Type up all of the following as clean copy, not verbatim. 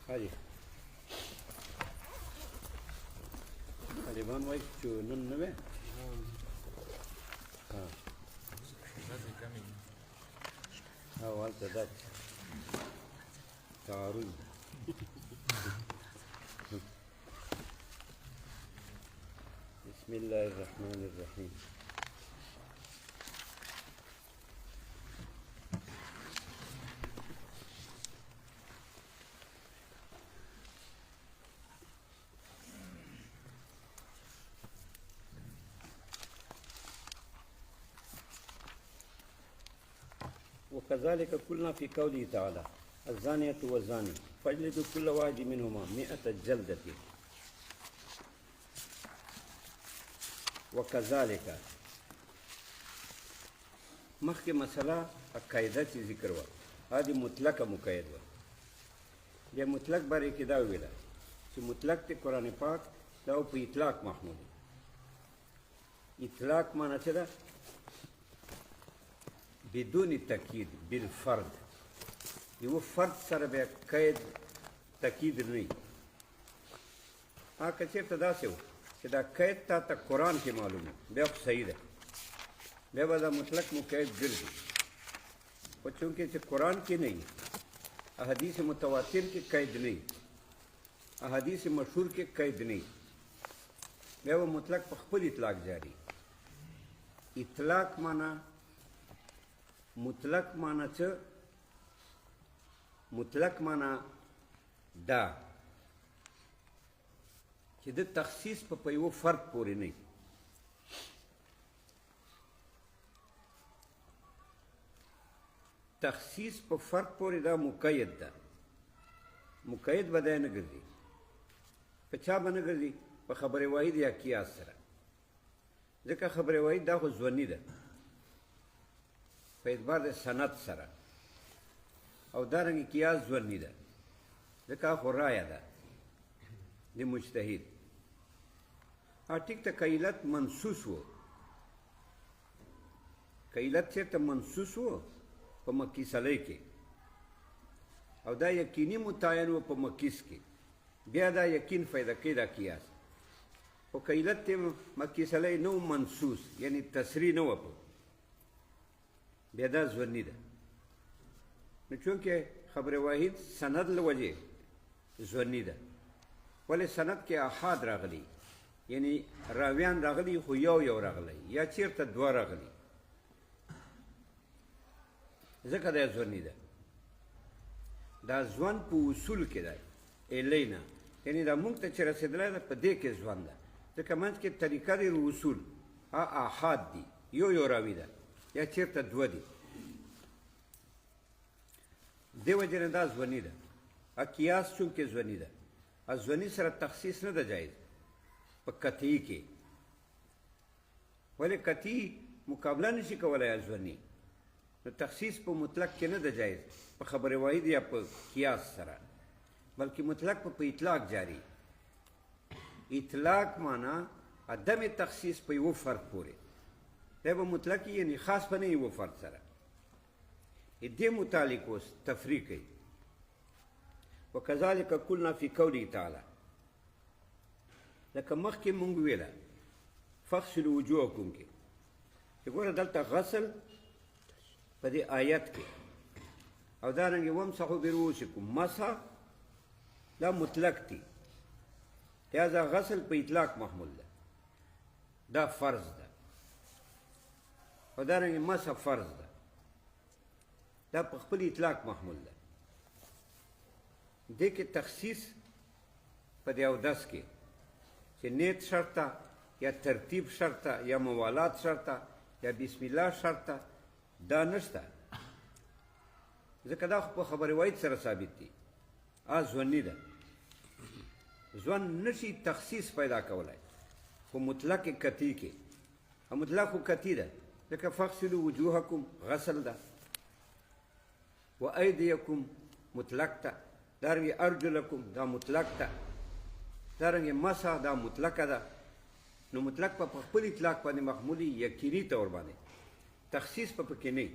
हाँ जी तालिबान वाइस जो नन्नवे हाँ हाँ वाला दा तारुन बिस्मिल्लाहिर्रहमानिर्रहीम وكذلك قلنا في قوله تعالى الزانية والزاني فاجلدوا كل واحد منهما 100 جلدة وكذلك مخکې مسله قاعده چې ذکر وه هذه مطلقه مقید وه بیا مطلق باره کې دا وویله چې مطلق د قرآن پاک دا په اطلاق محمول اطلاق معنی څه ده بدون تأکید بالفرد یو فرد سره بیا قید تأکید نه وي هغه که چېرته داسې و چې دا قید تا ته قرآن کې معلوم بیا خو صحیح ده بیا به دا مطلق مقید ګرځي خو چونکې چې قرآن کې نه وي احادیث متواتر کې قید نه وي احادیث مشهور کې قید نه وي بیا به مطلق په خپل اطلاق جاری اطلاق معنا مطلق معنا څه مطلق معنا دا چې د تخصیص په یو فرد پورې نه تخصیص په فرد پورې دا مقید ده مقید به دی نه ګرځي په چا به نه ګرځي په خبر واحد یا قیاس سره ځکه خبر واحد دا خو ظني ده په اعتبار د سند سره او دارنګه قیاس ظني ده ځکه خو رایه ده د مجتهد ټیک ته قیلت منصوص و قیلت چېرته منصوص و په مکیس علی کې او دا یقیني متعین و په مکیس کې بیا دا یقین فایده کوي دا قیاس خو قیلت ته مکیس علی نو منصوص یعنی تصریح نه و بیا دا ظني ده نو چونکې خبر واحد سند له وجې ظني ده ولې سند کې احاد راغلي یعنی راویان راغلي خو یو راغلی یا چیرته دوه راغلي ځکه دا ظني ده دا ځوان په اصول کې دی الینا یعنی دا مونږ ته چې رسېدلی ده په دې کې ځوان ده ځکه منځ کې طریقه دی اصول احاد دي یو راوي ده یا چیرته دوه دي دې وجې نه دا ظني ده قیاس چونکې ظني ده ظني سره تخصیص نه ده جایز په قطعي کې ولې قطعي مقابله نشي کولی ظني نو تخصیص په مطلق کې نه ده جایز په خبر واحد یا په قیاس سره بلکې مطلق په اطلاق جاری اطلاق معنا عدم تخصیص په یو فرد پورې دا به مطلق یعنی خاص په نه یو فرد سره دې متعلق اوس تفریق کوي وکذلک قلنا فی قوله تعالی لکه مخکې مونږ ویله فغسلوا وجوهکم کې چې ګوره دلته غسل په دې آیت کې او دارنګې وامسحوا برؤوسکم مسح دا مطلق دي لہذا غسل په اطلاق محمول ده دا فرض ده او دارنګې مسح فرض ده دا په خپل اطلاق محمول ده دې کې تخصیص په دې اودس کې چې نیت شرطه یا ترتیب شرطه یا موالات شرطه یا بسم الله شرطه دا نشته ځکه دا خو په خبر واحد سره ثابت دي ظني ده ځوان نشي تخصیص پیدا کولای خو مطلق قطعي کې مطلق خو قطعي ده ځکه فغسلوا وجوهکم غسل ده و ایدیکم مطلق ده دارنګې ارجلکم دا مطلق ده دارنګې مسح دا مطلقه ده نو مطلق په خپل اطلاق باندې محمولي یقیني طور باندې تخصیص په پکې نه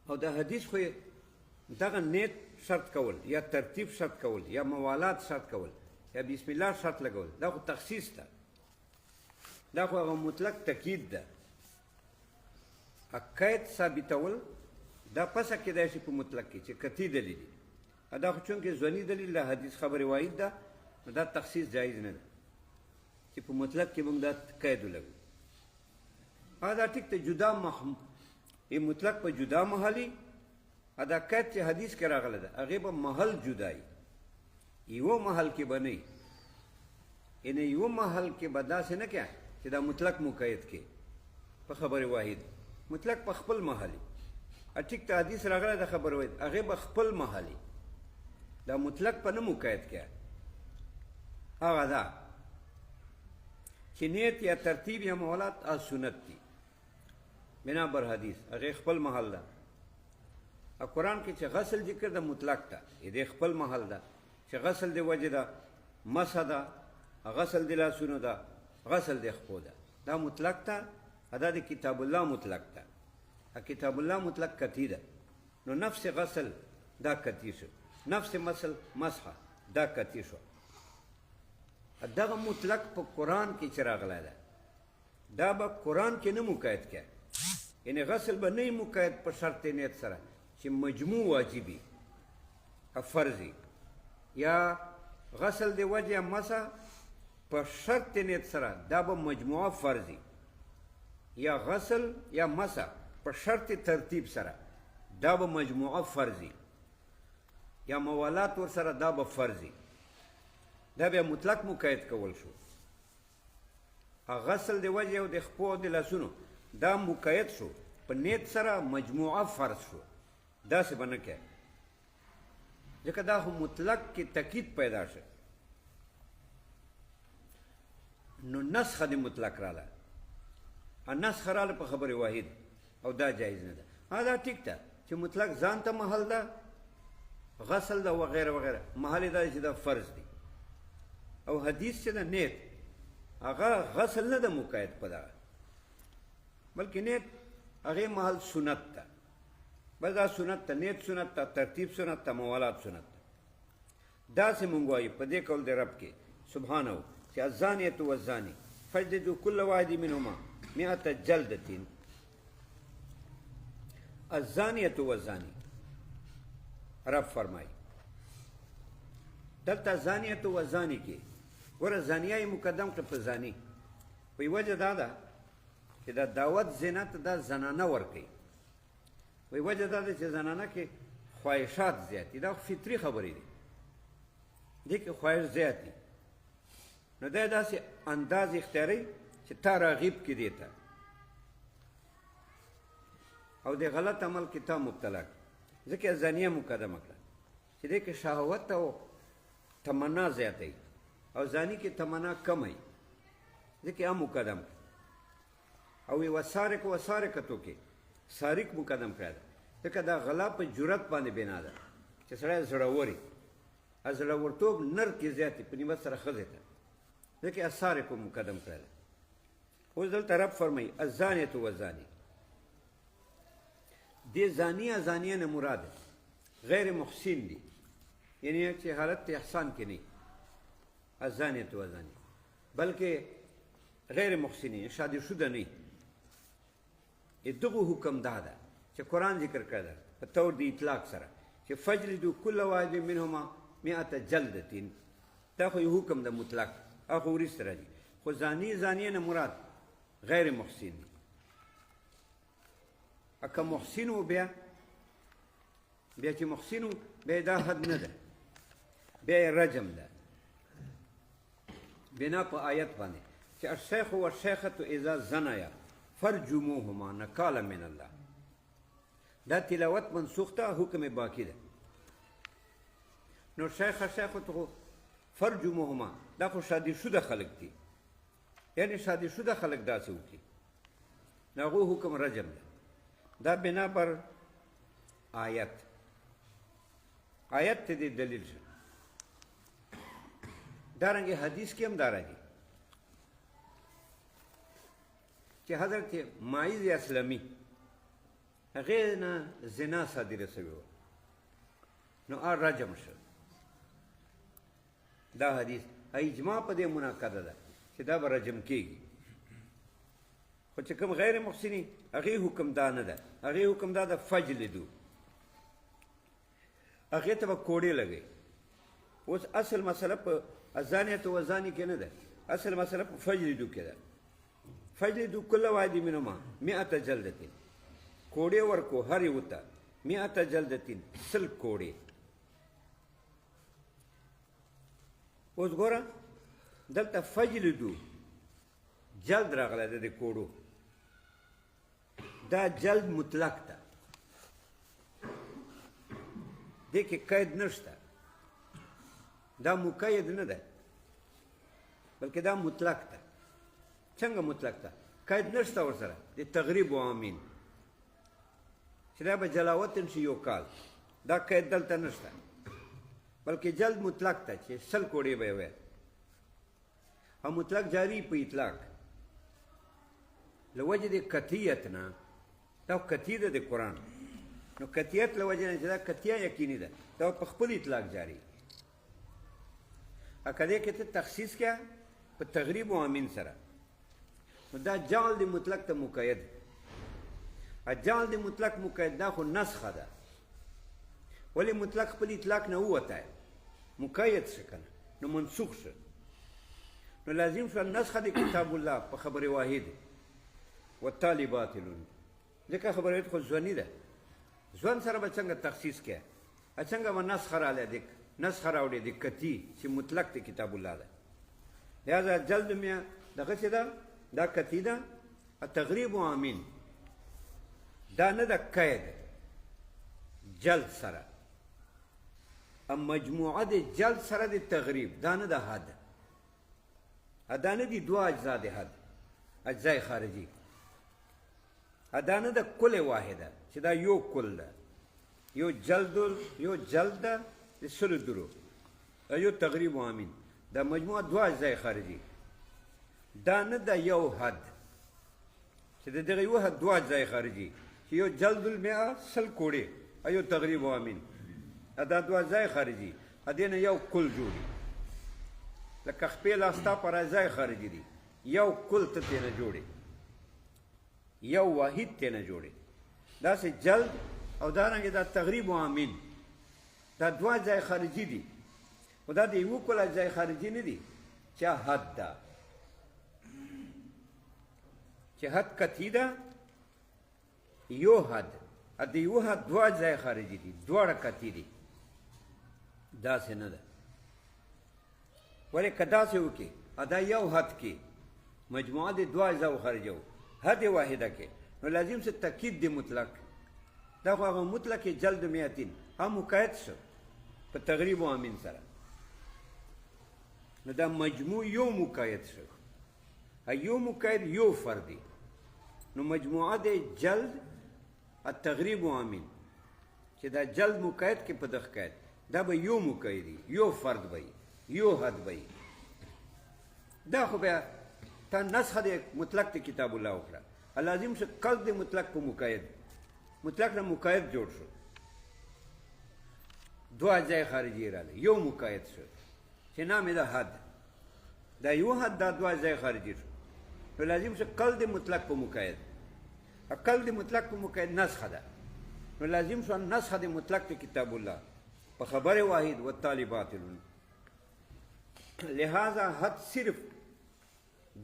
او دا حدیث خو دغه نیت شرط کول یا ترتیب شرط کول یا موالات شرط کول یا بسم الله شرط لګول دا خو تخصیص ده، دا خو هغه مطلق تأکید ده. قید ثابتول دا پسه کېدای شي په مطلق کې چې قطعي دلیل دي، دا خو چونکې ځواني دلیل ده، حدیث خبرې واحد ده، نو دا تخصیص جایز نه ده چې په مطلق کې موږ دا قید ولګو. دا ټیک ته جدا مطلق په جدا محلي، دا قید چې حدیث کې راغلی ده هغې به محل جدایي، یوه محل کې به نه یعنی یوه محل کې به داسې نه کې چې دا مطلق مقید کې په خبرې واحد، مطلق په خپل محلي. ټیک ته حدیث راغلی ده خبرې واحد، هغې به خپل محلي، دا مطلق په نه مقید کې. هغه دا چې نیت یا ترتیب یا موالات از سنت دي بنا بر حدیث، هغې خپل محل ده. قرآن کې چې غسل ذکر ده مطلق ده، دې خپل محل ده چې غسل د وجه ده، مسح ده، غسل د لاسونو ده، غسل د خپو ده، دا مطلق ده. دا د کتاب الله مطلق ده، کتاب الله مطلق قطعي ده. نو نفس غسل دا قطعي شو، نفس مسح دا قطعي شو. دغه مطلق په قرآن کې چې راغلی ده دا به قرآن کې نه مقید کې، یعنی غسل به نه مقید په شرط نیت سره چې مجموع واجبي فرضي، یا غسل د وجه مسح په شرط نیت سره دا به مجموعه فرضي، یا غسل یا مسح په شرط ترتیب سره دا به مجموعه فرضي، یا موالات ور سره دا به فرضي. دا بیا مطلق مقید کول شو. غسل د وجه او د خپو او د لاسونو دا مقید شو په نیت سره مجموعه فرض شو، داسې به نه کې ځکه دا خو مطلق کې تأکید پیدا شو. نو نسخه د مطلق راله، نسخه راله په خبرې واحد او دا جایز نه ده. دا ټیک ده چې مطلق ځان ته محل ده، غسل ده وغیره وغیره محل دا چې دا فرض دی. او حدیث چې ده نیت هغه غسل نه ده مقید په دغه، بلکې نیت هغې محل سنت ده، بس دا سنت ته، نیت سنت ته، ترتیب سنت ته، موالات سنت ته. داسې مونږ وایو په دې قول د رب کې سبحانه چې الزانیة والزاني فاجلدوا كل واحد منهما 100 جلدة. الزانیة والزاني رب فرمایي دلته زانیة والزاني کې ګوره زانیه یې مقدم کړه په زاني، په وجه دا ده چې دا دعوت زنا ته دا زنانه ورکوي، وی وجه دا ده چې زنانه کې خواهشات زیات دي، دا فطري خبرې دي، دې کې خواهش زیات دي. نو دا داسې انداز اختیاري چې تا راغیب کې دی ته او د غلط عمل کې تا مبتلا کړه، ځکه زانیه مقدمه کړه چې دې کې شهوت او تمنا زیاته وي او زانی کې تمنا کم وي، ځکه هم مقدم کړه. او وسارق وسارقتو کې سارق مقدم کړی ده، ځکه دا غلا په جرأت باندې بنا ده چې سړی زړور وي، زړورتوب نر کې زیات په نسبت سره ښځې ته، ځکه سارق مقدم کړی ده. اوس دلته رب فرمایي الزانیة والزاني، دې زانیه زانیه نه مراد غیر محسن دي، یعنی چې حالت احسان کې نه الزانیة والزاني، بلکې غیر محسنین شادي شده نه. دغه حکم دا ده چې قرآن ذکر کړی ده په طور د اطلاق سره چې فجلدوا كل واحد منهما 100 جلدة، دا خو یو حکم ده مطلق، هغه وروسته راځي. خو زاني زانیه نه مراد غیر محسن دي. که محسن و بیا چې محسن و بیا دا حد نه ده، بیا رجم ده بنا په آیت باندې چې الشیخ والشیخة اذا زنیا فرجموهما نکالا من الله. دا تلاوت منسوخ ده، حکم باقی ده. نو شیخ شیخة فرجموهما دا خو شادي شده خلق دي، یعنی شادي شده خلق داسې وکړي، نو هغو حکم رجم ده. دا بنا بر آیت ته دې دلیل شو. دارنګه حدیث کې هم دا راځي چې حضرت ماعز اسلمي هغې نه زنا صادره شوې وه، نو رجم شو. دا حدیث اجماع په دې منعقده ده چې دا به رجم کېږي. خو چې کوم غیر محسني هغې حکم دا نه ده، هغې حکم دا ده فجلدو، هغې ته به کوړې لګوي. اوس اصل مسله په ازانیت و ازاني کې نه ده، اصل مسله په فجلدو کې ده. فجلدو کل واحد منهما 100 جلدتين، کوړې ورکو هر یو ته 100 جلدتين، 100 کوړې. اوس ګوره دلته فجلدو جلد راغلی ده د کوړو، دا جلد مطلق ده، دې کې قید نشته، دا مقید نه ده بلکې دا مطلق ده. څنګه مطلق ده؟ قید نشته ورسره د تغریب و امین چې دا به جلاوطن شي یو کال، دا قید دلته نشته بلکې جلد مطلق ده چې 100 کوړې به یې وی. او مطلق جاری په اطلاق له وجې د قطعیت نه، دا قطعي ده د قرآن، نو قطعیت له وجې نه چې دا قطعیه یقیني ده، دا په خپل اطلاق جاری. که دې کې ته تخصیص کړه په تغریب و امین سره، نو دا جعل د مطلق ته مقید. جعل د مطلق مقید دا خو نسخه ده، ولې مطلق خپل اطلاق نه ووتی مقید شو که نه، نو منسوخ شو، نو لازم شو نسخه د کتاب الله په خبر واحد والتالي باطلون. ځکه خبر واحد خو ځواني ده، ځوان سره به څنګه تخصیص کړه، څنګه به نسخه رالی، نسخه راوړې د قطعي چې مطلق د کتاب الله ده. لہذا جلد مې دغسې ده، دا قطعي ده. تغریب و امین دا نه ده قید جلد سره، مجموعه د جلد سره د تغریب دا نه ده حد، دا نه دي دوه اجزا د حد، اجزای خارجي، دا نه ده کل واحده چې دا یو کل ده، یو جلد ده د 100 درو، یو تغریب و امین، دا مجموعه دوه اجزای خارجي، دا نه ده یو حد چې د دغه یو حد دوه اجزای خارجي چې یو جلد المئه 100 کوړې، یو تغریب و امین، دا دوه اجزای خارجي، دې نه یو کل جوړي. لکه خپې لاستا پر اجزای خارجي دي، یو کل ته ترې نه جوړي، یو واحد ترې نه جوړي. داسې جلد او دارنګې دا تغریب و امین دا دوه اجزای خارجي دي، خو دا د یوه کل اجزای خارجي نه دي چې حد ده، چې حد قطعي ده، یو حد، د یوه حد دوه اجزای خارجي دي، دواړه قطعي دي. داسې نه ده، ولې که داسې وکړي دا یو حد کې مجموعه د دوه اجزاو خارجو حد واحده کې، نو لازم څه تاکید دی مطلق، دا خو هغه مطلق جلد 100 هم مقید شو په تغریب و امین سره، نو دا مجموع یو مقید شو، یو مقید یو فردی، نو مجموعه د جلد التغریب و امین چې دا جلد مقید کې په دغه قید دا به یو مقیدی، یو فرد به یو حد به. دا خو بیا تا نسخه د مطلق د کتاب الله وکړه، لازم شو قلب د مطلق په مقید، مطلق نه مقید جوړ شو، دوه اجزای خارجي راغلی، یو مقید شو چې نام یې ده حد، دا یو حد دا دوه اجزای خارجي شو، نو لازم شو قلب د مطلق په مقید. قلب د مطلق په مقید نسخه ده، نو لازم شو نسخه د مطلق د کتاب الله په خبر واحد والتالي باطلون. لہذا حد صرف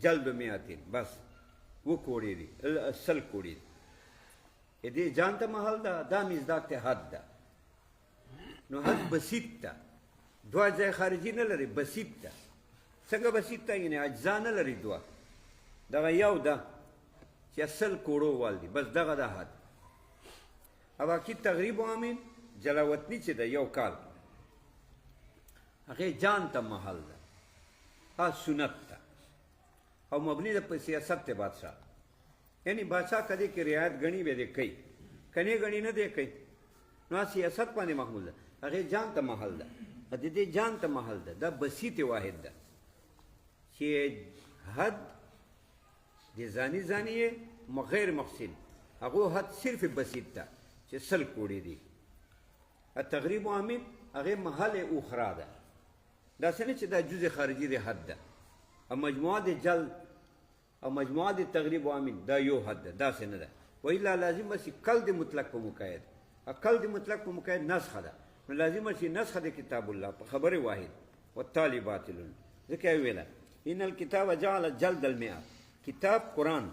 جلد 100 بس وہ کوڑی دی 100 کوڑی دی، دې جان ته محل ده، دا مصداق ته حد ده. نو حد بسیط ده، دوه اجزای خارجي نه لري، بسیط ده. څنګه بسیط ده؟ یعنې اجزا نه لري دوه، دغه یو ده چې 100 کوړو وال دي، بس دغه ده حد. او باقي تغریب و امین جلاوطني چې ده یو کال، هغې جان ته محل ده، سنت ده او مبني ده په سیاست ته بادشاه، یعنی بادشاه کدی کې رعایت غني به دې کوي، کني غني نه دی کوي، نو سیاست باندې محمول ده، هغې جان ته محل ده، د دې جان ته محل ده، دا بسیط واحد ده چې حد د زانی زانیه غیر محسن، هغه حد صرف بسیط ده چې 100 کوړي دي، التغریب و امین هغه محل اخرى ده داسې نه چې دا جزء خارجي د حد ده او مجموعه د جلد او مجموعه د تغریب و امین دا یو حد ده داسې نه ده و الا لازم شي کل د مطلق په مقید کل د مطلق په مقید نسخه ده نو لازم شي نسخه د کتاب الله په خبره واحد والتالي باطل ځکه ویله ان الكتاب جعل جلد المئات کتاب قرآن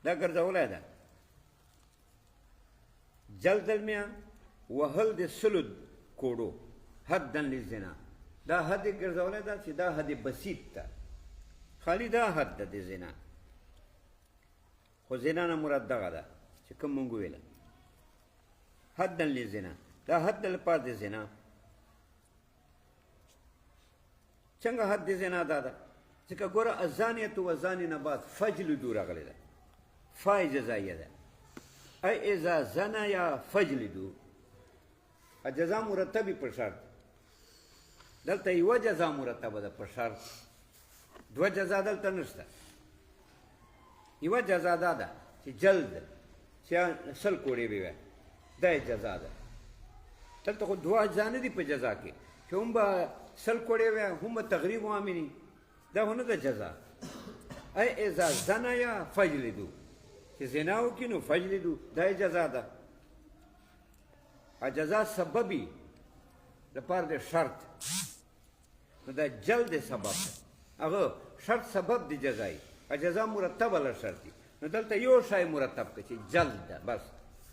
دا ګرځولی ده جلد المئه وهل د سلو کوډو حدا للزنا دا حد ګرځولی ده چې دا حد بسیط ده خالی دا حد ده د زنا خو زنا نه مراد دغه ده چې کوم مونږ ویله حدا للزنا دا حد لپاره د زنا څنګه حد د زنا دا ده ځکه ګوره الزانیة والزانی نه بعد فجلدو راغلی ده فای جزایه ده ای اذا زنیا فجلدو جزا مرتبی پر شرط دلته یوه جزا مرتبه ده پر شرط دوه جزا دلته نشته یوه جزا دا ده چې جلد چې سل کوړې به وي دا جزا ده دلته خو دوه اجزا نه دي په جزا کې چې هم به سل کوړې وي هم به تغریب وامني دا خو نه ده جزا ای اذا زنیا فجلدو چې زنا وکړي نو فجلدو دا جزا ده جزا سببي لپاره د شرط نو دا جلد سبب ده هغه شرط سبب دی جزای جزا مرتبه له شرط دی نو دلته یو شای مرتب کړي چې جلد ده بس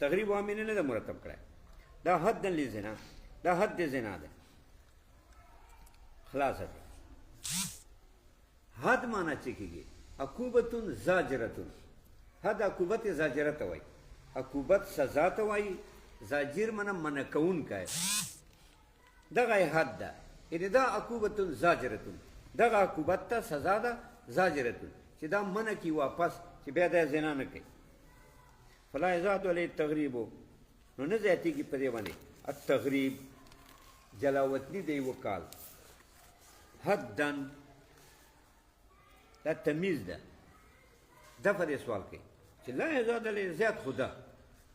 تغریب وامنه نه ده مرتب کړی دا حد للزنا دا حد زنا ده خلاصه حد معنی چې کېږي عقوبتون زاجرتون حد عقوبت زاجره ته وایي عقوبت سزا ته وایي زاجر منه منع کوونکی دغه حد ده یعنې دا عقوبتون زاجرتون دغه عقوبت ته سزا ده زاجرتون چې دا منع کي واپس چې بیا دا زنا نه کوي فلا یزاد علیه التغریب نو نه زیاتېږي په دې باندې التغریب جلاوطني د یوه کال حدن دا تمیز ده دفع دې سوال کوي چې لا یزاد علیه زیات خو ده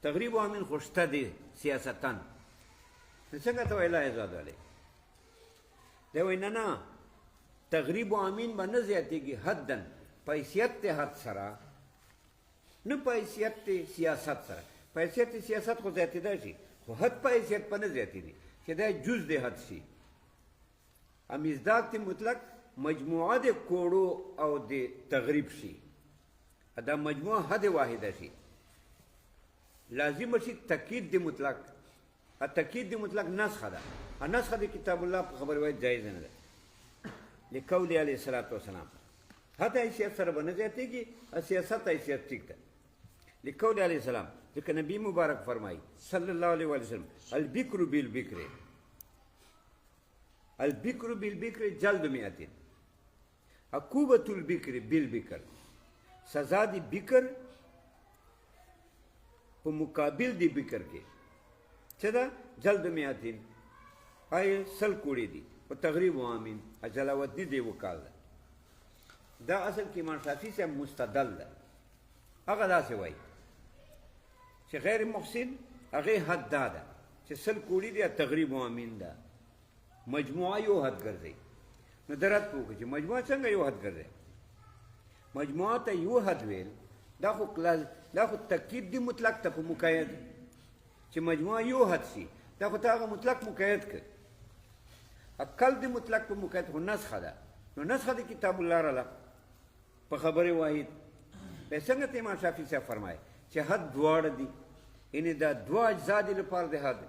تغریب امین خو شته دی سیاستن نو څنګه ته وایي لا یزاد علیه دی وایي نه تغریب امین به نه زیاتېږي حدن په حیثیت د حد سره نه په حیثیت د سیاست سره په حیثیت د سیاست خو زیاتېدای شي خو حد په حیثیت په نه زیاتېږي چې دا جز د حد شي مصداق مطلق مجموعه د کوړو او د تغریب شي دا مجموعه حد واحده شي لازم شي تأکید د مطلق التأکید د مطلق نسخه ده نسخه د کتاب الله په خبر وای جایز نه ده لقول علیه الصلاة والسلام حتی حیثیت سره به نه زیاتېږي سیاست حیثیت ټیک ده لقول علیه السلام ځکه نبی مبارک فرمایي صلی الله علیه وسلم البکر بالبکر البکر بالبکر جلد مئتین عقوبة البکر بالبکر سزا دی بکر په مقابل دی بکر کې چې دا جلد مئتین آی سل کوړي دي په تغریب و امین جلاوطني دی وکال ده دا اصل کې امام شافعي سے مستدل ده هغه داسې وایي چې غیر محسن هغه حد دا ده چې سل کوړي دي تغریب و امین ده مجموعه یو حد ګرځي نو درت پوښتنه چې مجموعه څنګه یو حد ګرځي مجموعه ته یو حد ویل دا خو دا خو تأکید دی مطلق ته په مقید چې مجموعه یو حد شي دا خو ته هغه مطلق مقید کړ اقل دی مطلق په مقید خو نسخه ده نو نسخه د کتاب الله راله په خبره واحد په څنګه ته امام شافعي صاحب فرمایي چې حد دواړه دي یعنې دا دوه اجزا دي لپاره د حد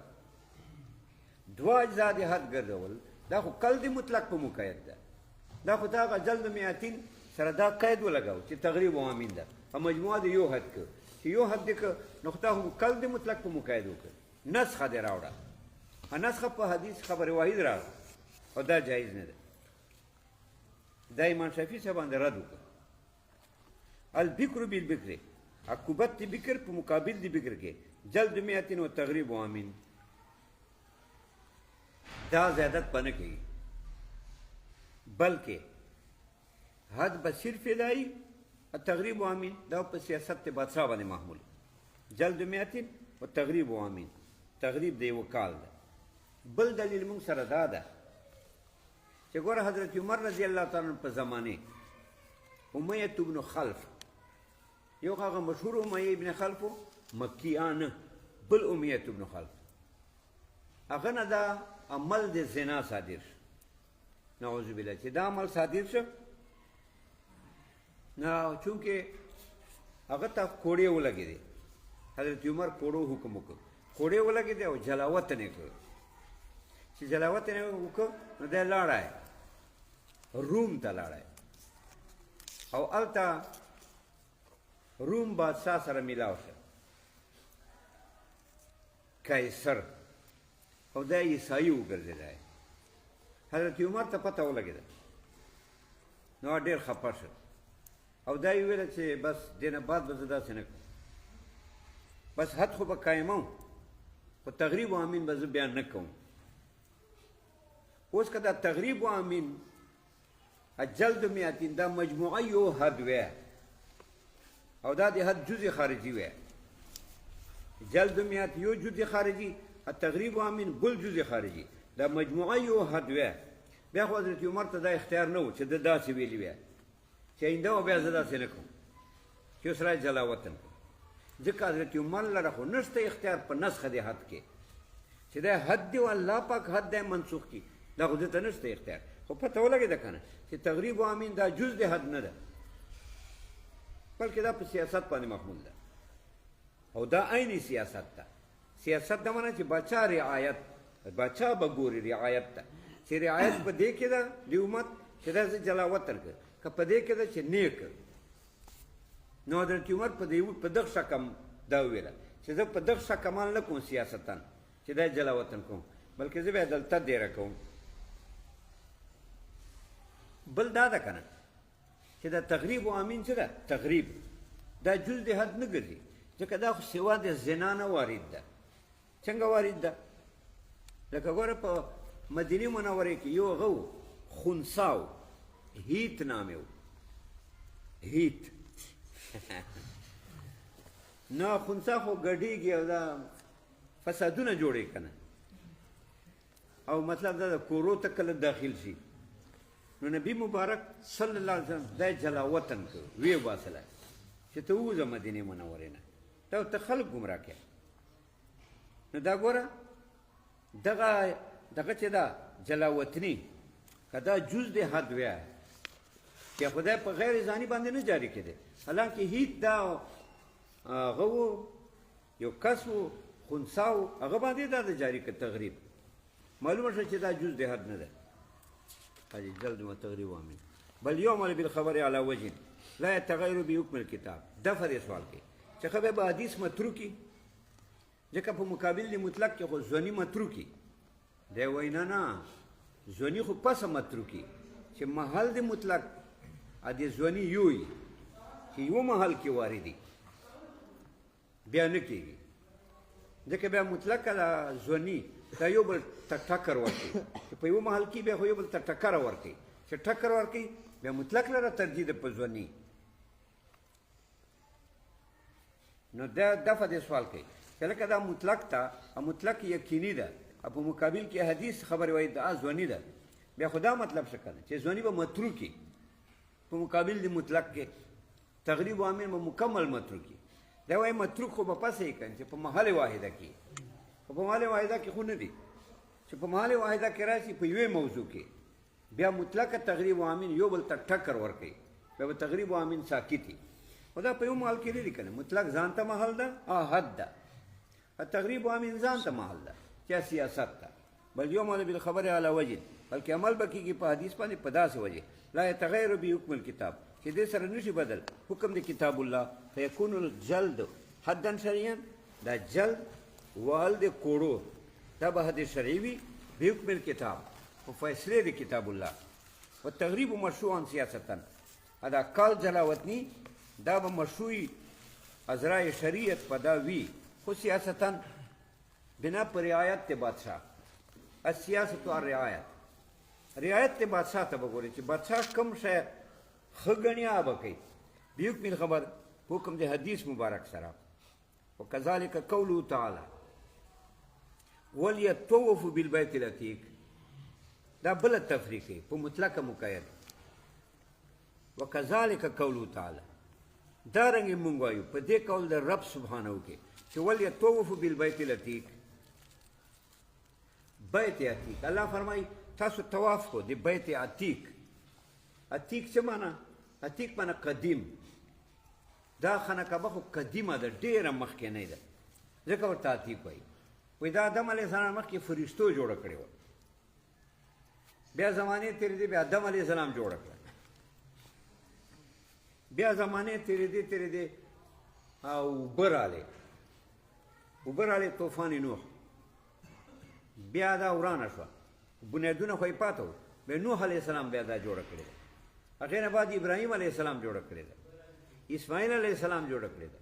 دوه اجزا د حد ګرځول دا خو کل دی مطلق په مقید ده دا خو ته هغه جلد مئتین سره دا قید ولګاو چې تغریب و امین ده په مجموعه د یو حد کې چې یو حد دی که نو خو ته کل دی مطلق په مقید وکړه نسخه دې راوړه نسخه په حدیث خبر واحد راوړه او دا جایز نه ده دا امام شافعي صاحب باندې رد وکړه البکر بالبکر عقوبت دی بکر په مقابل دی بکر کې جلد مئتین و تغریب و امین دا زیادت پنه کوي بلکې حد به صرف دای تغریب و امین دا په سیاست بادشاہ باندې محمول جلد مئتین و تغریب و امین تغریب دی وکال ده بل دلیل موږ سره دا ده چې ګوره حضرت عمر رضی الله تعالی عنہ په زمانې امیة ابن خلف یو هغه مشهور امیة ابن خلف مکیانه بل امیة ابن خلف هغه نه دا عمل د زنا صادر شو نعوذ بالله چې دا عمل صادر شو نه چونکې هغه ته کوړې ولګېدې حضرت عمر کوړو حکم وکړ کوړې ولګېدې او جلاوت نه کړ چې جلاوت نه وکړ نو دی لاړی روم ته لاړی او هلته روم بادشاه سره میلاو شو قیصر او دا عیسایي وګرځېدی حضرت عمر ته پته ولګېده نو ډېر خفه شو او دا یې ویله چې بس دې نه بعد به زه داسې نه کړم بس حد خو به قایموم خو تغریب و امین به زه بیان نه کوم اوس که دا تغریب و امین جلد میاتین دا مجموعه یو حد وی او دا د حد جزء خارجي وی جلد میات یو جزء خارجي التغریب و امین بل جزء خارجي دا مجموعه یو حد وی بیا خو حضرت عمر ته دا اختیار نه و چې د داسې ویلي وی چې آینده و بیا زه داسې نه کوم چې اوس را جلاوطن ځکه حضرت عمر لره خو نشته اختیار په نسخه د حد کې چې دا حد دی او الله پاک حد دی منسوخ کړي دا خو دې ته نشته اختیار خو پته ولګېده که نه چې تغریب و امین دا جز د حد نه ده بلکې دا په سیاست باندې محمول ده او دا عیني سیاست ده سیاست دا معنی چې بچا رعایت بچا به ګوري رعایت ته چې رعایت په دې کې ده د امت چې دا زه جلاوطن کړ که په دې کې ده چې نیک نو حضرت عمر په دغه شکم دا وویله چې زه په دغه شکم عمل نه کوم سیاستن چې دا جلاوطن کوم بلکې زه بیا دلته دیره کوم بل دا ده که نه چې دا تغریب و امین څه ده تغریب دا جز د حد نه ګرځي ځکه دا خو سوا د زنا نه وارد ده څنګه وارد ده لکه ګوره په مدینې منورې کې یو هغه و خنسا و هیت نامې و هیت نه خنسا خو ګډېږي او دا فسادونه جوړوي که نه او مطلب دا د کورو ته کله داخل شي نو نبی مبارک صلی الله علیه وسلم دا جلاوطن کړ ویې باسله چې ته ووځه مدینې منورې نه ته خلک ګمراه کړې نو دا ګوره دغه چې دا جلاوطني که دا جز د حد وی چې خدای په غیر ځاني باندې نه جاری کړي حالانکه هیڅ دا هغه و یو کس و خنسا و هغه باندې دا د جاری کړ تغریب معلومه شوه چې دا جز د حد نه ده جلد و تغریب و امین بل یعمل بالخبر علی وجه لا یتغیر بحکم الکتاب دفع دې سوال کوي چې خو به حدیث متروکی ځکه په مقابل د مطلق کې خو ځواني متروکی دی وایي نه نه ځواني خو پسه متروکی چې محل د مطلق د ځواني یو وي چې یو محل کې واردي بیا نه کېږي ځکه بیا مطلق د ځواني دا یو بل ته ټکر ورکوي چې په یو محل کې بیا خو یو بل ته ټکره ورکوي چې ټکر ورکوي بیا مطلق لره ترجیح ده په ځواني نو دا دفع دې سوال کوي چې لکه دا مطلق ته مطلق یقیني ده په مقابل کې حدیث خبر وایي دا ځواني ده بیا خو دا مطلب څه کوي چې ځواني به متروکي په مقابل د مطلق کې تغریب و امین به مکمل متروکي دا وایي متروک خو به پسې یې کوي چې په محل واحده کې خو په محل واحده کې خو نه دي چې په محل واحده کې راشي په یوې موضوع کې بیا مطلقه تغریب و امین یو بل ته ټکر ورکوي بیا به تغریب و امین ساکتي خو دا په یو محل کې نه دي که نه مطلق ځان ته محل ده حد ده تغریب و امین ځان ته محل ده چې سیاست ده بل یعمل بالخبر علی وجه بلکې عمل به کېږي په حدیث باندې په داسې وجه لا یتغیر بحکم الکتاب چې دې سره نشي بدل حکم د کتاب الله فیکون الجلد حدا شرعیا دا جلد وال د کوړو دا به حد شرعي وي بحکم الکتاب په فیصلې د کتاب الله و تغریب مشروعا سیاستا دا کال جلاوطني دا به مشروعي ازرای شریعت په دا وي خو سیاستا بنا پر رعایت د بادشاه السیاست و رعایت رعایت د بادشاه ته به ګوري چې بادشاه کوم شی ښه ګڼي هغه به کوي بحکم الخبر حکم د حدیث مبارک سره وکذلک قوله تعالی وليطوفوا بالبيت العتیق دا بله تفریق دی په مطلقه مقید وکذلک قوله تعالی دارنګې مونږ وایو په دې قول د رب سبحانه کې چې وليطوفوا بالبيت العتیق بیت عتیق الله فرمایي تاسو طواف کو د بیت عتیق عتیق څه معنا عتیق معنا قدیم دا خانه کعبه خو قدیمه ده ډېره مخکینۍ ده ځکه ورته عتیق وایي وایي دا آدم علیه السلام مخکې فرشتو جوړه کړې وه بیا زمانې تېرېدې بیا آدم علیه السلام جوړه کړه بیا زمانې تېرېدې او اوبه رالې طوفان نوح بیا دا ورانه شوه بنیادونه خو یې پاته وو بیا نوح علیه السلام بیا دا جوړه کړې ده هغې نه بعد ابراهیم علیه السلام جوړه کړې ده اسماعیل علیه السلام جوړه کړې ده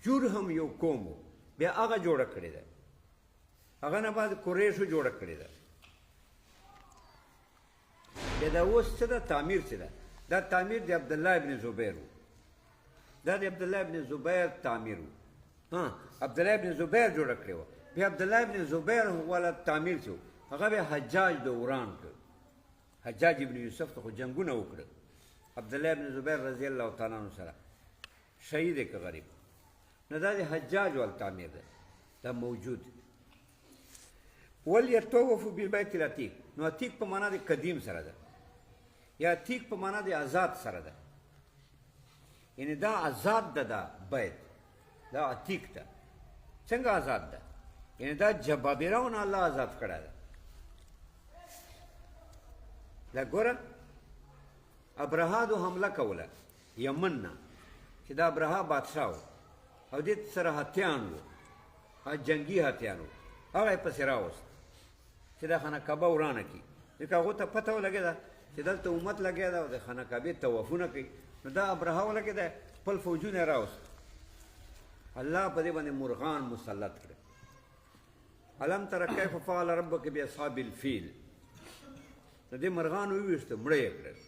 جرهم یو قوم و بیا هغه جوړه کړې ده هغه نه بعد قریشو جوړه کړې ده بیا دا اوس څه ده تعمیر څه ده دا تعمیر د عبدالله ابن زبیر و دا د عبدالله ابن زبیر تعمیر و عبدالله ابن زبیر جوړه کړې وه بیا عبدالله ابن زبیر والا تعمیر څه و هغه بیا حجاج د وران کړ حجاج ابن یوسف ته خو جنګونه وکړه عبدالله ابن زبیر رضی الله تعالی عنه سره شهید که غریب نو دا د حجاج وال تعمیر ده دا موجود وليطوفوا بالبيت العتیق نو عتیق په معنا د قدیم سره ده یا عتیق په معنا د آزاد سره ده یعنی دا آزاد ده دا بیت دا عتیق ده څنګه آزاد ده یعنی دا جبابرهونه الله آزاد کړی ده دا ګوره ابرهادو حمله کوله یمن نه چې دا ابرها بادشاه و او دې سره هتیان وو جنګي هتیان وو هغه یې پسې راوست چې دا خانه کعبه ورانه کړي ځکه هغو ته پته ولګېده چې دلته امت لګیا ده او د خانه کعبې طوافونه کوي نو دا ابرها ولګېده خپل فوجونه یې راوست الله په دې باندې مرغان مسلط کړه الم تر کیف فعل ربک باصحاب الفیل نو دې مرغان وویشته مړه یې کړل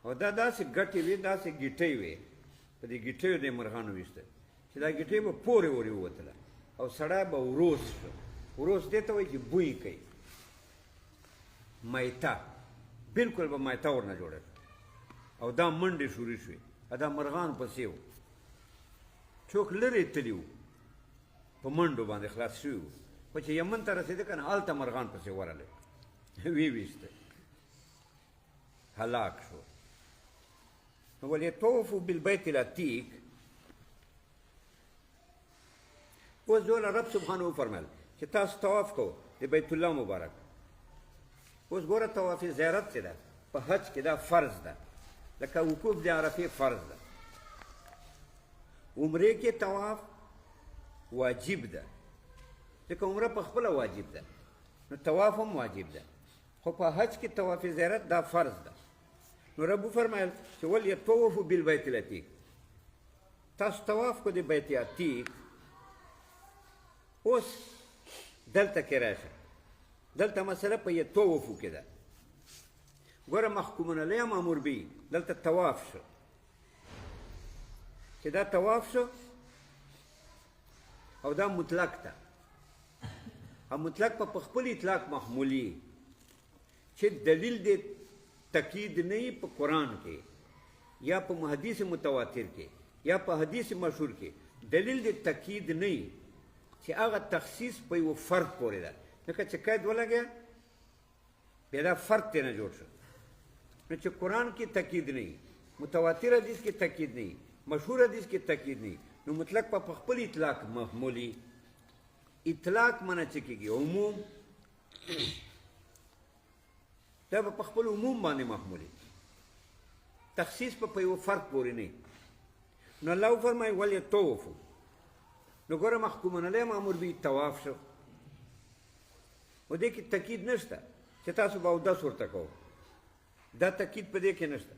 او دا داسې ګټې وې داسې ګیټۍ وې په دې ګیټیو دې مرغان وویشته چې دا ګیټۍ به پورې ورې ووتله او سړی به وروس شو وروس دې ته وایي چې بوی کوي مایته بلکل به مایته ورنه جوړه او دا منډې شروع شوې دا مرغان پسې وو څوک لرې تلي وو په منډو باندې خلاص شوي وو خو چې یمن ته رسېده که نه هلته مرغان پسې ورغلی ویویسته هلاک شو وليطوفوا بالبيت العتیق اوس دوله رب سبحانه وفرمیل چې تاسو طواف کوو د بیت الله مبارک اوس ګوره طواف زیارت چې ده په حج کې دا فرض ده لکه وقوف د عرفې فرض ده عمرې کې طواف واجب ده ځکه عمره په خپله واجب ده نو طواف هم واجب ده خو په حج کې طواف زیارت دا فرض ده نو رب فرمایل چې وليطوفوا بالبيت العتیق تاسو طواف کو د بیت عتیق اوس دلته کې راشه دلته مسله په یطوفو کې ده ګوره محکومون علیه مامور بی دلته طواف شو چې دا طواف شو او دا مطلق ده او مطلق په خپل اطلاق محمولی چې دلیل دې تقید نه په قرآن کې یا په حدیث متواتر کې یا په حدیث مشهور کې دلیل دې تقید نه چې هغه تخصیص په یو فرد پورې ده لکه چې قید ولګیا بیا دا فرد ترې نه جوړ شو نو چې قرآن کې تقید نه متواتر حدیث کې تقید نه مشهور حدیث کې تقید نه نو مطلق په خپل اطلاق محمولی اطلاق معنی چې کېږي عموم دا په خپل عموم باندې محمولی تخصیص په یو فرد پورې نه نو الله فرمایي وليطوفوا نو ګوره محکومون علیه مامور به طواف شو و دې کې تاکید نشته چې تاسو به اودس ورته کوو دا تاکید په دې کې نشته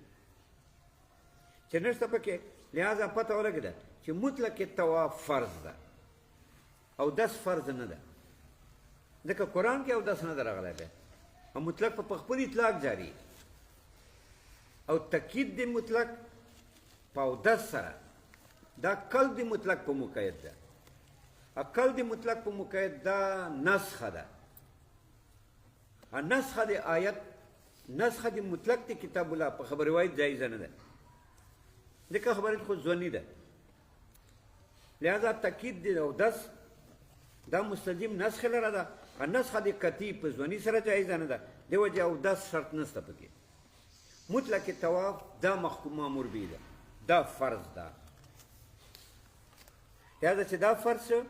چې نشته پکې لہذا پته ولګېده چې مطلق طواف فرض ده اودس فرض نه ده ځکه قرآن کې اودس نه ده راغلی بیا او مطلق په خپل اطلاق جاری او تاکید د مطلق په اودس سره دا قلب د مطلق په مقید ده عقل د مطلق په مقید دا نسخه ده. نسخه د آیت، نسخه د مطلق د کتاب الله په خبر روایت جایزه نه ده، ځکه خبره خو ځواني ده. لہذا تاکید دی او دس دا مستلزم نسخه لره ده. نسخه د قطعي په ځواني سره جایزه نه ده، دې وجه او دس شرط نشته پکې. مطلق طواف دا محکوم مامور به ده، دا فرض ده. لہذا چې دا فرض شو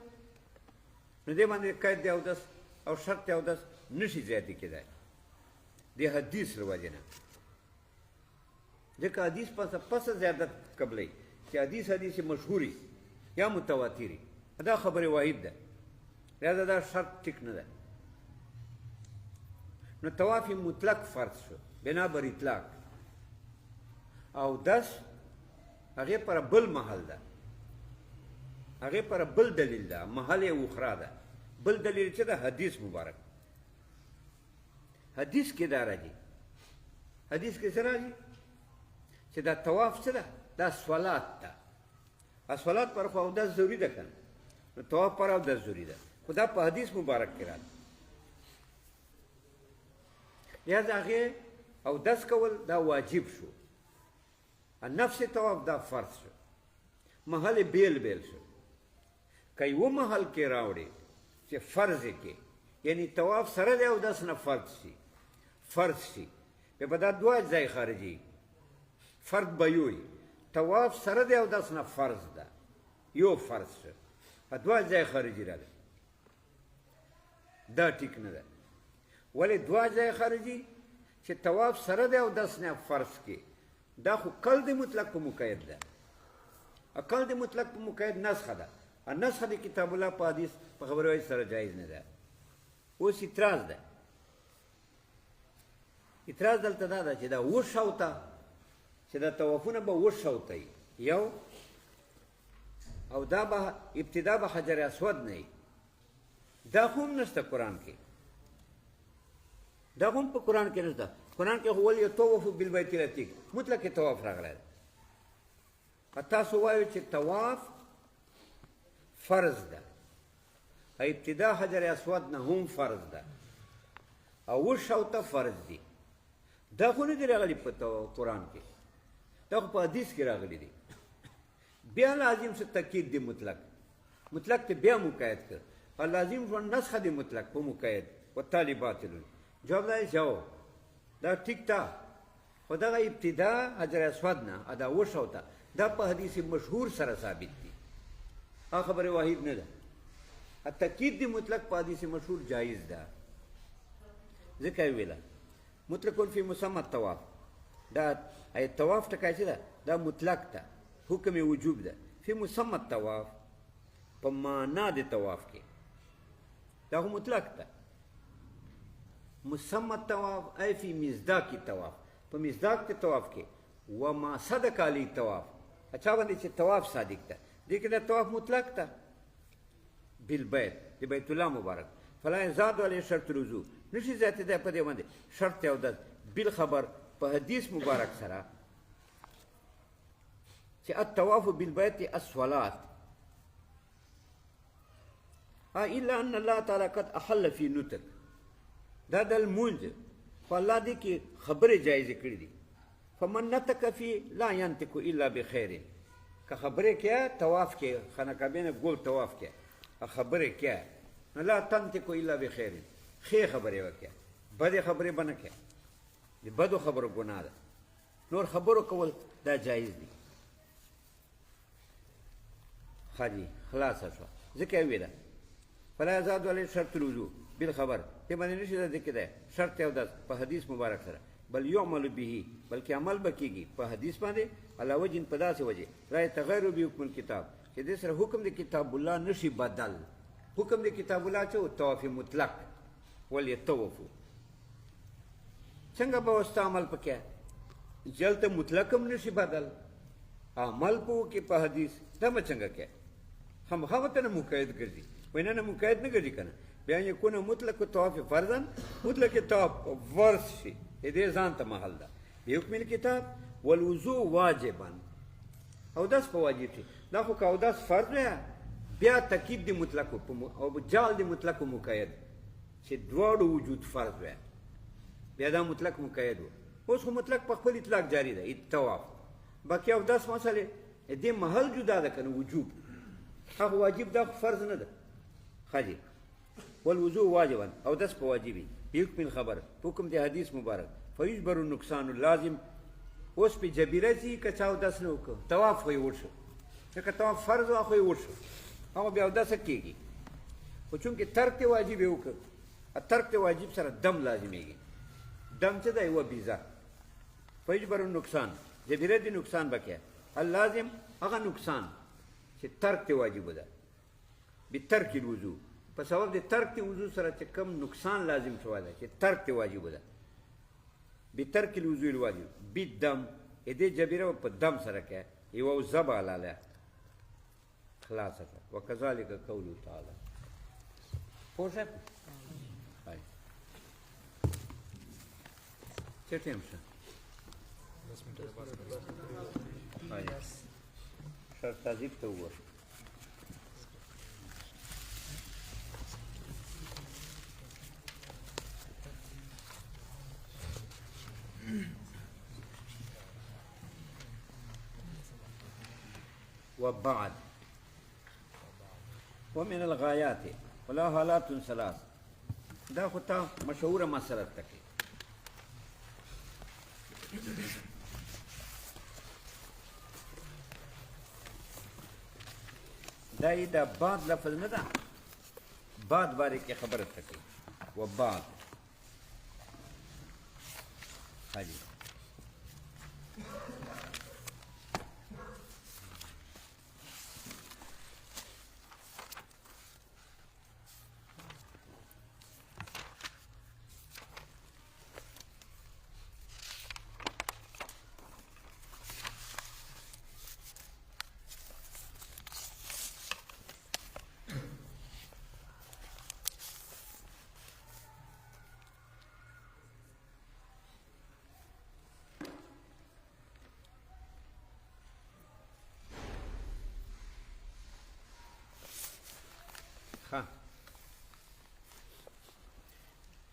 نو دې باندې قید دی او دس او شرط او دس نشي زیاتې کېدای د حدیث له وجې نه، ځکه حدیث پس زیادت قبلوي چې حدیث مشهوري یا متواتري، دا خبره واحد ده. لہذا دا شرط ټیک نه ده. نو طواف مطلق فرض شو بنا بر اطلاق. او دس هغې پر بل محل ده، هغې پر بل دلیل ده، محل اخرى ده. بل دلیل چې ده حدیث مبارک. حدیث کې دا راځي، حدیث کې څه راځي چې دا طواف څه ده؟ دا صلات ده. صلات پر خو اودس ضروري ده که نه؟ نو طواف پر اودس ضروري ده، خو دا په حدیث مبارک کې راځي. لہذا هغې اودس کول دا واجب شو. نفس طواف دا فرض شو. محل بیل بیل شو. که یو محل کې راوړي چې فرض کې، یعنی طواف سره دی اودس نه فرض شي، بیا به دا دوه ځای خارجي. فرد به یوی طواف سره دی اودس نه فرض ده، یو فرض شو، دوه ځای خارجي راغلی. دا ټیک نه ده. ولې دوه ځای خارجي چې طواف سره دی اودس نه فرض کې؟ دا خو قل د مطلق په مقید ده. قل د مطلق په مقید نسخه ده. نسخه د کتاب الله په حدیث په خبر روایت سره جایز نه ده. اوس اعتراض ده. اعتراض دلته دا ده چې دا وشوته چې دا طوافونه به وشوته یو، او دا به ابتدا به حجر اسود نه وي. دا خو هم نشته قرآن کې، دا هم په قرآن کې نشته. قرآن کې خو ولې طوفو بالبیت العتیق مطلق طواف راغلی ده. تاسو وایو چې طواف فرض ده، ابتدا حجر اسود نه هم فرض ده، او وشوته فرض دي. دا خو نه دي راغلي په قرآن کې، دا خو په حدیث کې راغلي دي. بیا لازم څه تاکید دی مطلق ته بیا مقید کړ، او لازم شو نسخه دی مطلق په مقید والتالي باطل. جواب دا جواب دا ټیک تا، خو دغه ابتدا حجر اسود نه دا وشوته دا په حدیث مشهور سره ثابت دي. هغه خبره واحد نه ده. تاکید دی مطلق په حدیث مشهور جایز ده. ځکه یې ویله مطلق فی مسمى الطواف، دا طواف ټکی چې ده دا مطلق ده، حکم وجوب ده. فی مسمى الطواف په معنا د طواف کې دا خو مطلق ده. مسمى الطواف ای فی مصداق الطواف، په مصداق د طواف کې. وما صدق علی الطواف، اچھا باندې چې طواف صادق ده، دې کې دا طواف مطلق ده. بالبیت د بیت الله مبارک فلا یزاد علی شرط رجوع، نشي زیاتې ده په دې باندې شرط او ده بالخبر په حدیث مبارک سره چې الطواف بالبیت الصلات الا ان الله تعالی قد احل فی نطق. دا د المونځ په الله دې کې خبرې جایزې کړې دي. فمن نطق فی لا ینطق الا بخیر، که خبرې کې طواف کې خانه کعبه نه ګول طواف کې خبرې کې لا تنطق الا بخیر، خیر خبرې وکړه، بدې خبرې به نه کوې. د بدو خبرو ګناه ده، نور خبرو کول دا جایز دي. ښه دي خلاصه شوه. ځکه یې ویله فلا یزاد علی شرط رجوع بالخبر، دې باندې نشي دا ذکر دی شرط او داس په حدیث مبارک سره، بل یعمل به، بلکې عمل به کېږي په حدیث باندې علا وجه په داسې وجه لا یتغیر بحکم الکتاب چې دې سره حکم د کتاب الله نشي بدل. حکم د کتاب الله چې طواف مطلق ولیطوفوا، څنګه به وسته عمل پکې جلته مطلق هم نشي بدل، عمل په کې په حدیث دا به څنګه کې خامخا ورته نه مقید ګرځي. وینا نه مقید نه ګرځي که نه، بیا یکونه مطلق طواف فرضا مطلق طواف فرض شي، دې ځان ته محل ده. بحکم الکتاب والوضوء واجبا، اودس په واجب شي. دا خو که اودس فرض وی بیا تکید د مطلق او جعل د مطلق مقید چې دواړو وجود فرض وي بیا دا مطلق مقید و اوس خو مطلق په خپل اطلاق جاری ده طواف باقي اودس مسئله دې محل جدا ده کنه وجوب هغه واجب ده فرض نه ده خاجي والوضوء واجبا اودس په واجبي يكمل خبر حکم دی حدیث مبارک فیجبر النقصان اللازم اوس په جبیره سي کچا اودس نه وکړه طواف خو یې وشو ځکه طواف فرض و خو یې وشو هغه بیا اودس کېږي خو چونکې ترک ته واجب یې وکړ ترک ته واجب سره دم لازمېږي دم څه دی یوه بیزه فیجبر النقصان جبیره دی نقصان بکیا اللازم هغه نقصان چې ترک ته واجب ده بترک الوضوء په سبب د ترک ته وضوء سره چې کم نقصان لازم شوی ده چې ترک ته واجب ده بترک الوضوء الواجب بالدم دې جبیره په دم سره کې یو زبا لاله خلاصه وکذالک قوله تعالی پوښه هاي څه ټیم شه 10 منټه بعد هاي شرط تعذيب ته وګور وبعد ومن الغايات ولا حالات ثلاث دا خطا مشهوره مسألة تکي دا بعد لفظ نه ده بعد باره کې خبره تکي وبعد حاجی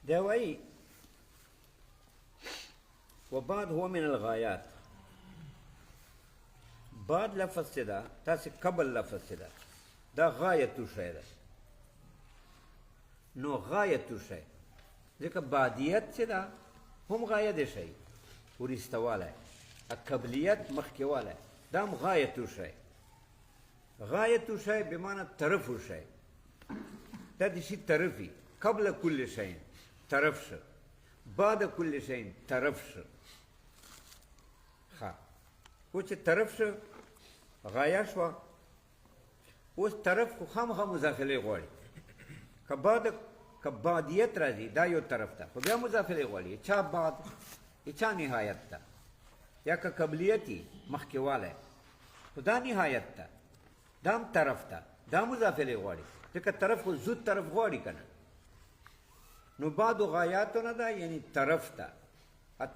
دوائی وبعد هو من الغايات بعد لفظ سے دا تاسے قبل لفظ سے دا غایت شے دا نو غایت شے ذکر بعدیت سے دا هم غایت شے ورستوالا ہے قبلیت مخکوالا ہے دام غایت شے غایت شے بمعنى طرف شے دا دشی طرفی قبل كل شيء طرف شه بعد كل شيء طرف شه ها و چې طرف شه غایا شو اوس طرف خو خامخا مضافله غواړي که بعدیت راځي دا یو طرف ته خو بیا مضافله غواړي چا بعد چا نهایت ته یا که قبلیتی مخکېوالی خو دا نهایت ته دام طرف ته دا مضافله غواړي ځکه طرف خو زود طرف غواړي که نه نو بعد غایاتو نه ده یعنی طرف ته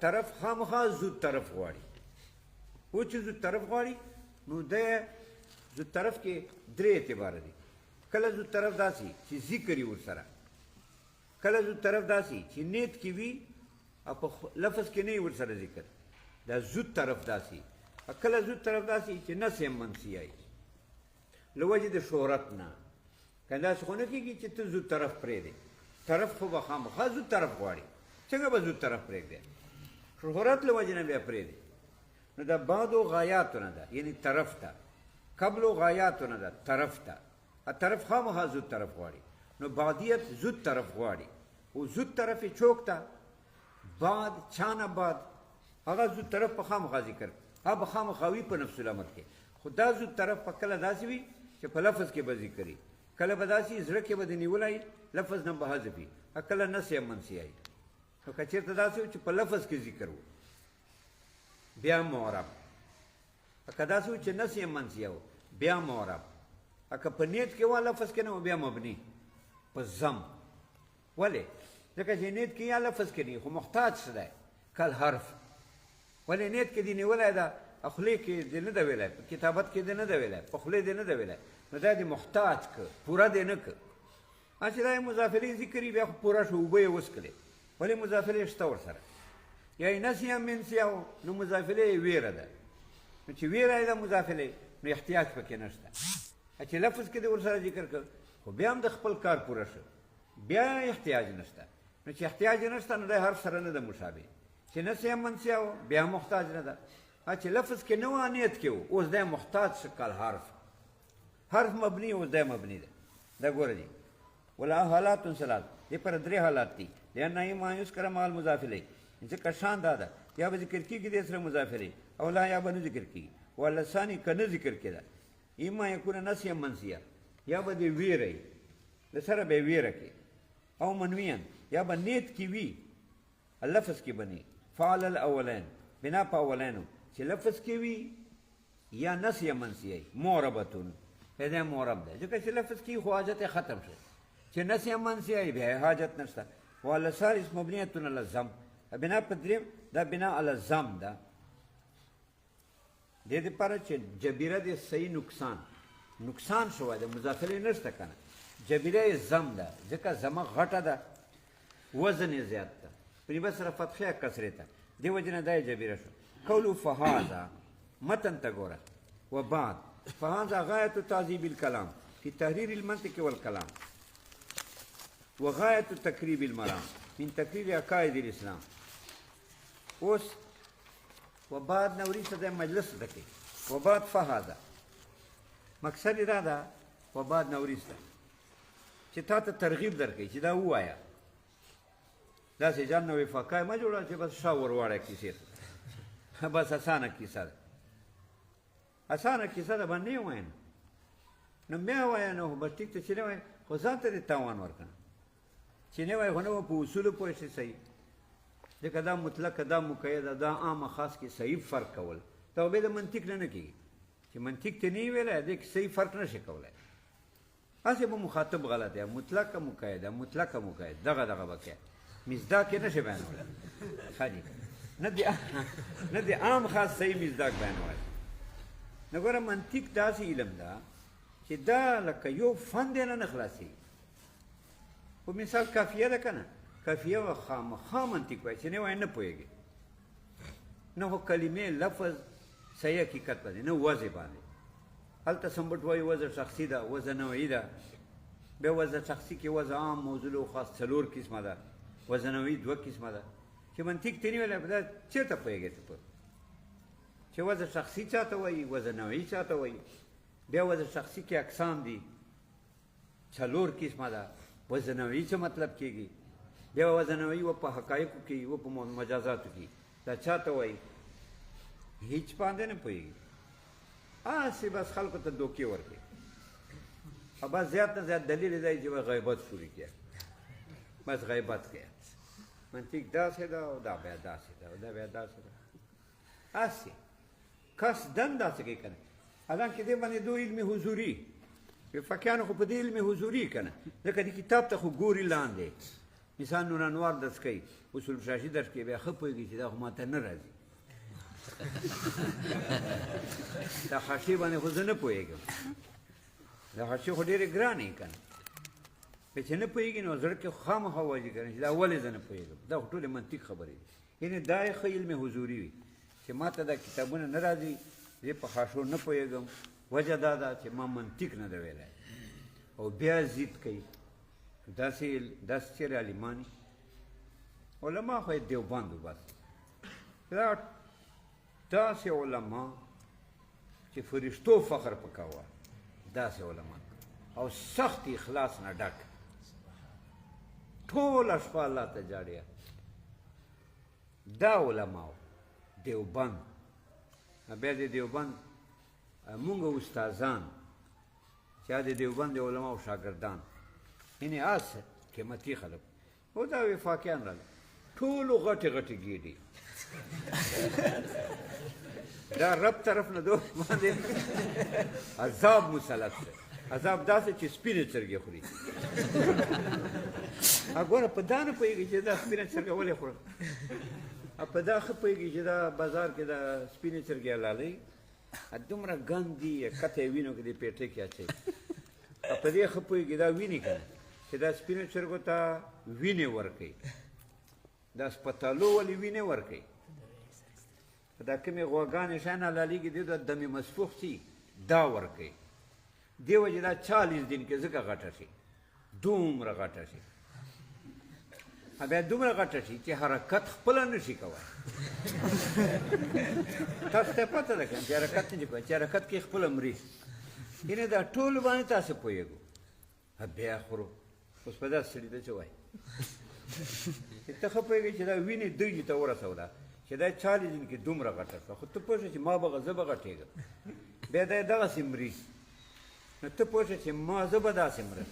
طرف خامخا زود طرف غواړي او چې زود طرف غواړي نو د زود طرف کې درې اعتبار دي کله زود طرف داسي چې ذکر یې ورسره کله زود طرف داسي چې نیت کې وي او په لفظ کې نه ورسره ذکر دا زود طرف داسي کله زود طرف داسي چې نسې منسی آئی لوجه د شهرت نه که داسې خو نه کېږي چې ته زود طرف پرېږدې طرف خو به خامخا زود طرف غواړي څنګه به زود طرف پرېږدې شهرت له وجې نه بیا پرېږدې نو دا بعدو غایاتو نه ده یعنی طرف ته قبلو غایاتو نه ده طرف ته طرف خامخا زود طرف غواړي نو بعدیت زود طرف غواړي او زود طرف یې چوک ته بعد چانه بعد هغه زود طرف په خامخا ذکر هغه به خامخا وي په نفس الامر کې خو دا زود طرف په کله داسې وي چې په لفظ کې به ذکر وي کله به داسې زړه کې به د نیولی لفظ نه به حذف وي کله نسې منسي آئی نو که چېرته داسې و چې په لفظ کې ذکر و بیا معرب که داسې و چې نسې منسي و بیا معرب که په نیت کې و لفظ کې نه و بیا مبني په ضم ولې ځکه چې نیت کې یا لفظ کې نه خو محتاج څه دی کل حرف ولې نیت کې دې نیولی ده خولې کې دې نه ده ویلی په کتابت کې دې نه ده ویلی په خولې دې نه ده ویلی نو دا دې محتاج که پوره دې نه که چې دا یې مضافلې ذکر یې بیا خو پوره شو اوبه یې وڅکلې ولې مضافلې شته ورسره یا یې نسیا منسیا و نو مضافلې یې ویره ده نو چې ویره یې ده مضافلې نو احتیاج پکې نشته چې لفظ کې دې ورسره ذکر کړ خو بیا هم د خپل کار پوره شو بیا احتیاج نشته نو چې احتیاج نشته نو د حرف سره نه ده مشابه چې نسیا منسیا و بیا محتاج نه ده چې لفظ کې نه و نیت کې و اوس دی محتاج شکل حرف مبني اوس دی مبني ده دا ګوره دي ولا حالات ثلاث دې پر درې حالات دي لأنه ما يذكر مع المضاف إليه ځکه شان دا ده یا به ذکر کېږي د سره مضاف إليه او لا یا به نه ذکر کېږي ولا ثاني که نه ذکر کېده اما یکونه نسیا منسیا یا به دې ویره وي د سره به یې ویره کې او منویان یا به نیت کې وي لفظ کې بني فعل الاولین بنا په اولینو چې لفظ کې وي یا نسیا منسیا معربتون دا معرب ده ځکه چې لفظ کې خو حاجت ختم شي چې نسیا منسیا بیا حاجت نشته ولا ثالث مبنیة علی الضم بنا په دریم دا بنا علی الضم ده دې دپاره چې جبیره د صحیح نقصان شوی ده مضافلې نشته که نه جبیره یې ضم ده ځکه ضمه غټه ده وزن یې زیات ده په نیمه سره فتحه کسرې ته دې وجې نه دا یې جبیره شو قولو فهذا متن ته ګوره وبعد فهذا غایة تعذیب الکلام فی تحریر المنطق والکلام وغایة تقریب المرام من تقریر عقائد الاسلام اوس وبعد نه وروسته د مجلس ده کې وبعد فهذا مقصد یې دا ده وبعد نه وروسته چې تا ته ترغیب درکوي چې دا ووایه داسې ځان نه وفاقه مه جوړه چې بس شا ور واړه کیسې ته بس اسانه کیسه ده اسانه کیسه ده باندې یې ووایم نو بیا ووایه نو بس ټیک ته چې نه وایې خو ځان ته دې تاوان ورکړه چې نه وایې خو نه به په اصولو پوه شي صحیح ځکه دا مطلقه دا مقیده دا عامه خاص کې صحیح فرق کول توبې د منطق نه کېږي چې منطق ته نه یې ویلی دې کې صحیح فرق نه شي کولی هسې به مخاطب غلط دی مطلقه مقیده دغه به کوې مصداق یې نه شي بیانولی ښه دي نه د عام خاص صحیح مصداق بیانولی نو ګوره منطق داسې علم ده چې دا لکه یو فن دی نه خلاصېږي خو مثال کافیه ده که نه کافیه و خامخا منطق وایي چې نه وایي نه پوهېږي نه خو کلمې لفظ صحیح حقیقت باندې نه وضع باندې هلته سمبټ وایي وضع شخصي ده وضع نوعي ده بیا وضع شخصي کې وضع عام موضوع او خاص څلور قسمه ده وضع نوعي دوه قسمه ده چې منطق ته نه ویلی دا چېرته پوهېږې ته په چې وضع شخصي چاته وایي وضع نوعي چاته وایي بیا وضع شخصي کې اقسام دي څلور قسمه ده وضع نوعي څه مطلب کېږي بیا وضع نوعي و په حقایقو کې و په مجازاتو کې دا چاته وایي هیڅ باندې نه پوهېږي هسې بس خلکو ته دوکې ورکړي او بس زیات نه زیات دلیل یې دی چې غیبت شروع کړه بس غیبت کړه منطق داسې ده او دا بیا داسې ده او دا بیا داسې ده هسې قصدن داسې کوي که نه حالانکې دې باندې دو علم حضوري فقیانو خو په دې علم حضوري که نه ځکه دې کتاب ته خو ګوري لاندې مثال نور انوار درس کوي اصول شاشي درس کوي بیا ښه پوهېږي چې دا خو ماته نه راځي دا حاشیې باندې خو زه نه پوهېږم دا حاشیې خو ډېرې ګرانې که نه که چې نه پوهېږي نو زړه کې خامخا واجي که نه چې دا ولې زه نه پوهېږم دا خو ټولې منطق خبرې دي یعنې دا یې ښه علم حضوري وي چې ما ته دا کتابونه نه راځي زه په حاشو نه پوهېږم وجه دا ده چې ما منطق نه ده ویلی او بیا ضد کوي داسې چېرې عالمان علما خو یې دیوبند و بس دا داسې علما چې فرشتو فخر پکاوه داسې علما او سخت اخلاص نه ډک ټوله شپه الله ته جاړیا دا علما دیوبند بیا د دیوبند مونږ استادان چې د دیوبند د علماو شاګردان یعنې اس قیمتي خلک او دا وفاقیان راغله ټولو غټې غټې ګېډې دا رب طرف نه دو باندې عذاب مسلط دی عذاب داسې چې سپینې چرګې خوري ګوره په دا نه پوهېږي چې دا سپینه چرګه ولې خورم په دا ښه پوهېږي چې دا بازار کې دا سپینې چرګې حلالوي دومره ګندي کته یې وینو کې دې پیټې کې اچوي په دې ښه پوهېږي دا وینې که نه چې دا سپینو چرګو ته وینې ورکوي دا سپتالو ولې وینې ورکوي دا کومې غواګانې شیان حلالېږي دې ته دمې مسفوخ شي دا ورکوي دې وجې دا 40 دن کې ځکه غټه شي دومره غټه شي بیا دومره غټه شي چې حرکت خپله نه شي کولی تاسو ته پته ده که چې حرکت نه شي کولی چې حرکت کې خپله مري یعنې دا ټول باندې تاسو پوهېږو بیا خورو اوس په داسې سړي ته څه وایي چې ته ښه پوهېږې چې دا وینې دوی ته ورسوله چې دا 40 دن کې دومره غټه شوه خو ته پوه شې چې ما به زه به غټېږم بیا دا یې دغسې مري نو ته پوه شې چې ما زه به داسې مرم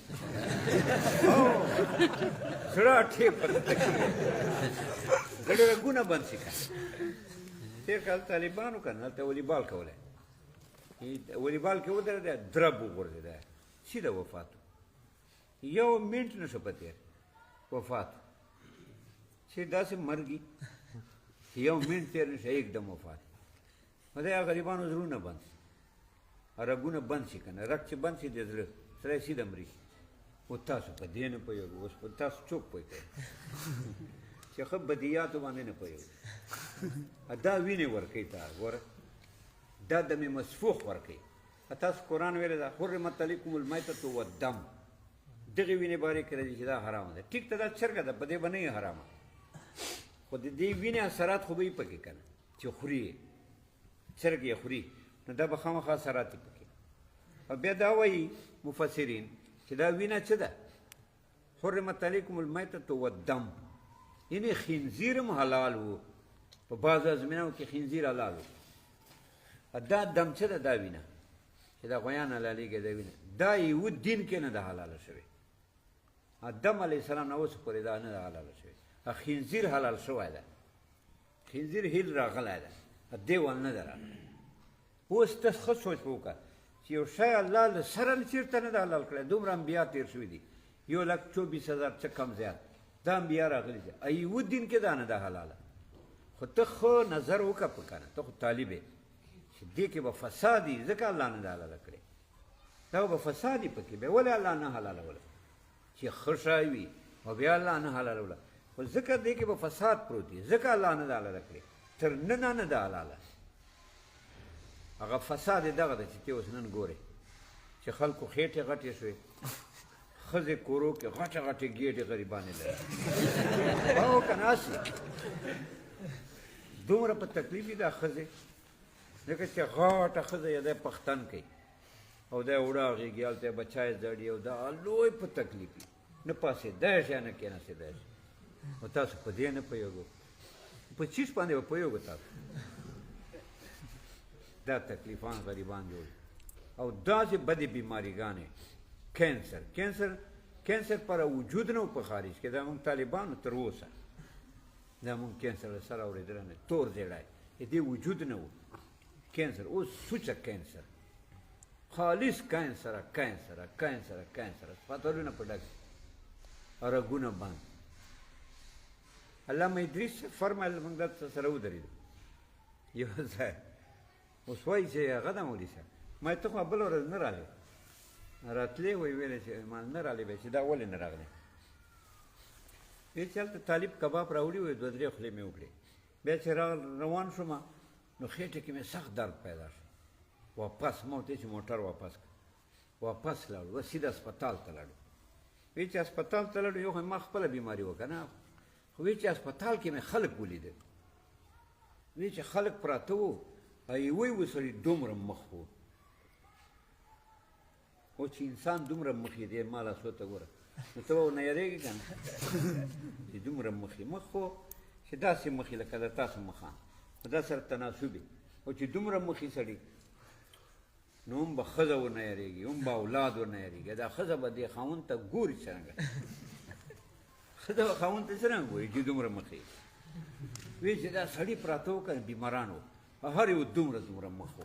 زړه ټیپ پته کېږي زړه رګونه بند شي که تېر کال طالبانو که نه هلته والیبال کولی والیبال کې ودرېده درب وغورځېده سیده وفات یو منټ نه شو په تېر وفات چې داسې مرګي یو منټ تېر نه شي یکدم وفات نو د هغه غریبانو زړونه بند شي رګونه بند شي که نه رګ چې بند شي د زړه سړی سیده مري خو تاسو په دې نه پوهېږو اوس په تاسو څوک پوهېږئ چې ښه بدیاتو باندې نه پوهېږو دا وینې ورکوي تا ګوره دا دمې مسفوخ ورکوي تاسو قرآن ویلی ده حرمت علیکم المیتة والدم دغې وینې بارې کې راځي چې دا حرامه ده ټیک ته دا چرګه ده په دې به نه یې حرامه خو د دې وینې اثرات خو به یې پکې که نه چې خوري یې چرګ یې خوري نو دا به خامخا اثرات یې پکې او بیا دا وایي مفسرین چې دا وینه څه ده حرمت علیکم المیتة والدم یعنې خنزیر هم حلال و په بعضو ازمینو کې خنزیر حلال و دا دم څه ده دا وینه چې دا غویان حلالېږي دا وینه دا یوه دین کې نه ده حلاله شوې آدم علیه السلام نه اوس پورې دا نه ده حلاله شوې خنزیر حلال شوی ده خنزیر هیل راغلی ده دې ول نه ده راغلی اوس ته ښه سوچ وکړه چې یو شی الله له سره چېرته نه ده حلال کړی دومره انبیا تېر شوي دي 1,24,000 څه کم زیات دا انبیا راغلي دي یوه دین کې دا نه ده حلاله خو ته ښه نظر وکړه په کنه ته خو طالب یې چې دې کې به فساد وي ځکه الله نه ده حلاله کړې دا به فساد وي پکې بیا ولې الله نه حلالوله چې ښه شی وي او بیا الله نه حلالوله خو ځکه دې کې به فساد پروت وي ځکه الله نه ده حلاله کړې تر ننه نه ده حلاله هغه فساد یې دغه ده چې ته اوس نن ګورې چې خلکو خېټې غټې شوې ښځې کورو کې غټې غټې ګېډې غریبانې لري او که نه هسې دومره په تکلیف وي دا ښځې ځکه چې غټه ښځه یې دی پښتن کوي او دی وړه غېږي هلته یې بچی زړي او دا لوی په تکلیف وي نه پاسېدی شي نه کېناستېدی شي او تاسو په دې نه پوهېږو په چیز باندې به پوهېږو تاسو دا تکلیفان غریبان جوړ او داسې بدې بیماریګانې کینسر پر وجود نه و په خارج کې دا موږ طالبانو تر اوسه دا موږ کینسر له سره اورېدلی نه تور زیړی د دې وجود نه و کینسر اوس سوچه کینسر خالص کینسر سپتالونه په ډک رګونه بند علامه ادریس فرمایل موږ دلته سره ودرېدو یو ځای اوس وایي چې هغه ده مولي صاحب ما ته خو بله ورځ نه راغلی راتلې وایي ویلی چې ما نه راغلی بیا چې دا ولې نه راغلی وایي چې هلته طالب کباب راوړي وایي 2-3 خولې مې وکړې بیا چې روان شوم نو خېټه کې مې سخت درد پیدا شو واپس ما ورته چې موټر واپس لاړو و سیده اسپتال ته لاړو وایي چې اسپتال ته لاړو یو خو ما خپله بیماري وه که نه خو وایي چې اسپتال کې مې خلک ولیدل وایي چې خلک پراته وو یوه یوه سړي دومره مخ و او چې انسان دومره مخ یې دی ما لاسو ته ګوره نو ته به نه یېرېږې که نه چې دومره مخ یې مخ خو چې داسې مخ یې لکه د تاسو مخان خو دا سره تناسب وي او چې دومره مخ یې سړي نو هم به ښځه ورنه یېرېږي هم به اولاد ورنه یېرېږي دا ښځه به دې خاوند ته ګوري څرنګه ښځه به خاوند ته څرنګه ګوري چې دومره مخ یې وایي چې دا سړي پراته وو که بیماران وو هر یو دومره مخ و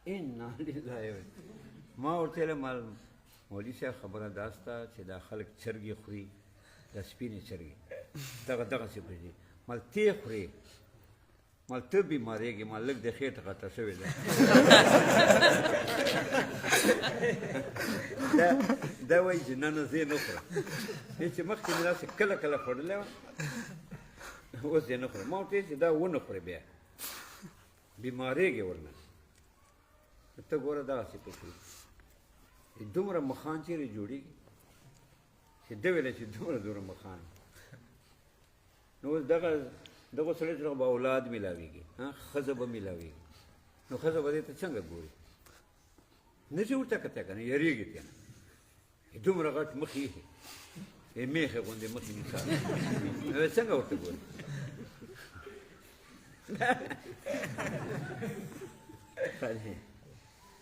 انا لله ما ورته ویل مولوي صاحب خبره داسې ده چې دا خلک چرګې خوري دا سپینې چرګې دغسې پرېږدي مال تې خورې نو دا سړي پراته وو که بیماران وو هر یو دومره مخ و انا لله ما ورته ویل مولوي صاحب خبره داسې ده چې دا خلک چرګې خوري دا سپینې چرګې دغسې پرېږدي مال تې خورې مال ته بیمارېږي مال لږ د خېټه غټه شوې ده دا وایي چې نه زه یې نه خورم چې مخکې مې داسې کله کله خوړلی وه اوس یې نه خورم ما ورته چې دا ونه خورې بیا بیمارېږي ورنه ته ګوره دغسې پکې دومره مخان چېرې جوړېږي چې ده ویله چې دومره مخان نو اوس دغه سړي سره به اولاد میلاویږي ښځه به میلاویږي نو ښځه به دې ته څنګه ګوري نه چې ورته کته که نه یېرېږي ترې نه دومره غټ مخ یې میخې غوندې مخ یې مثال نو څنګه ورته ګوري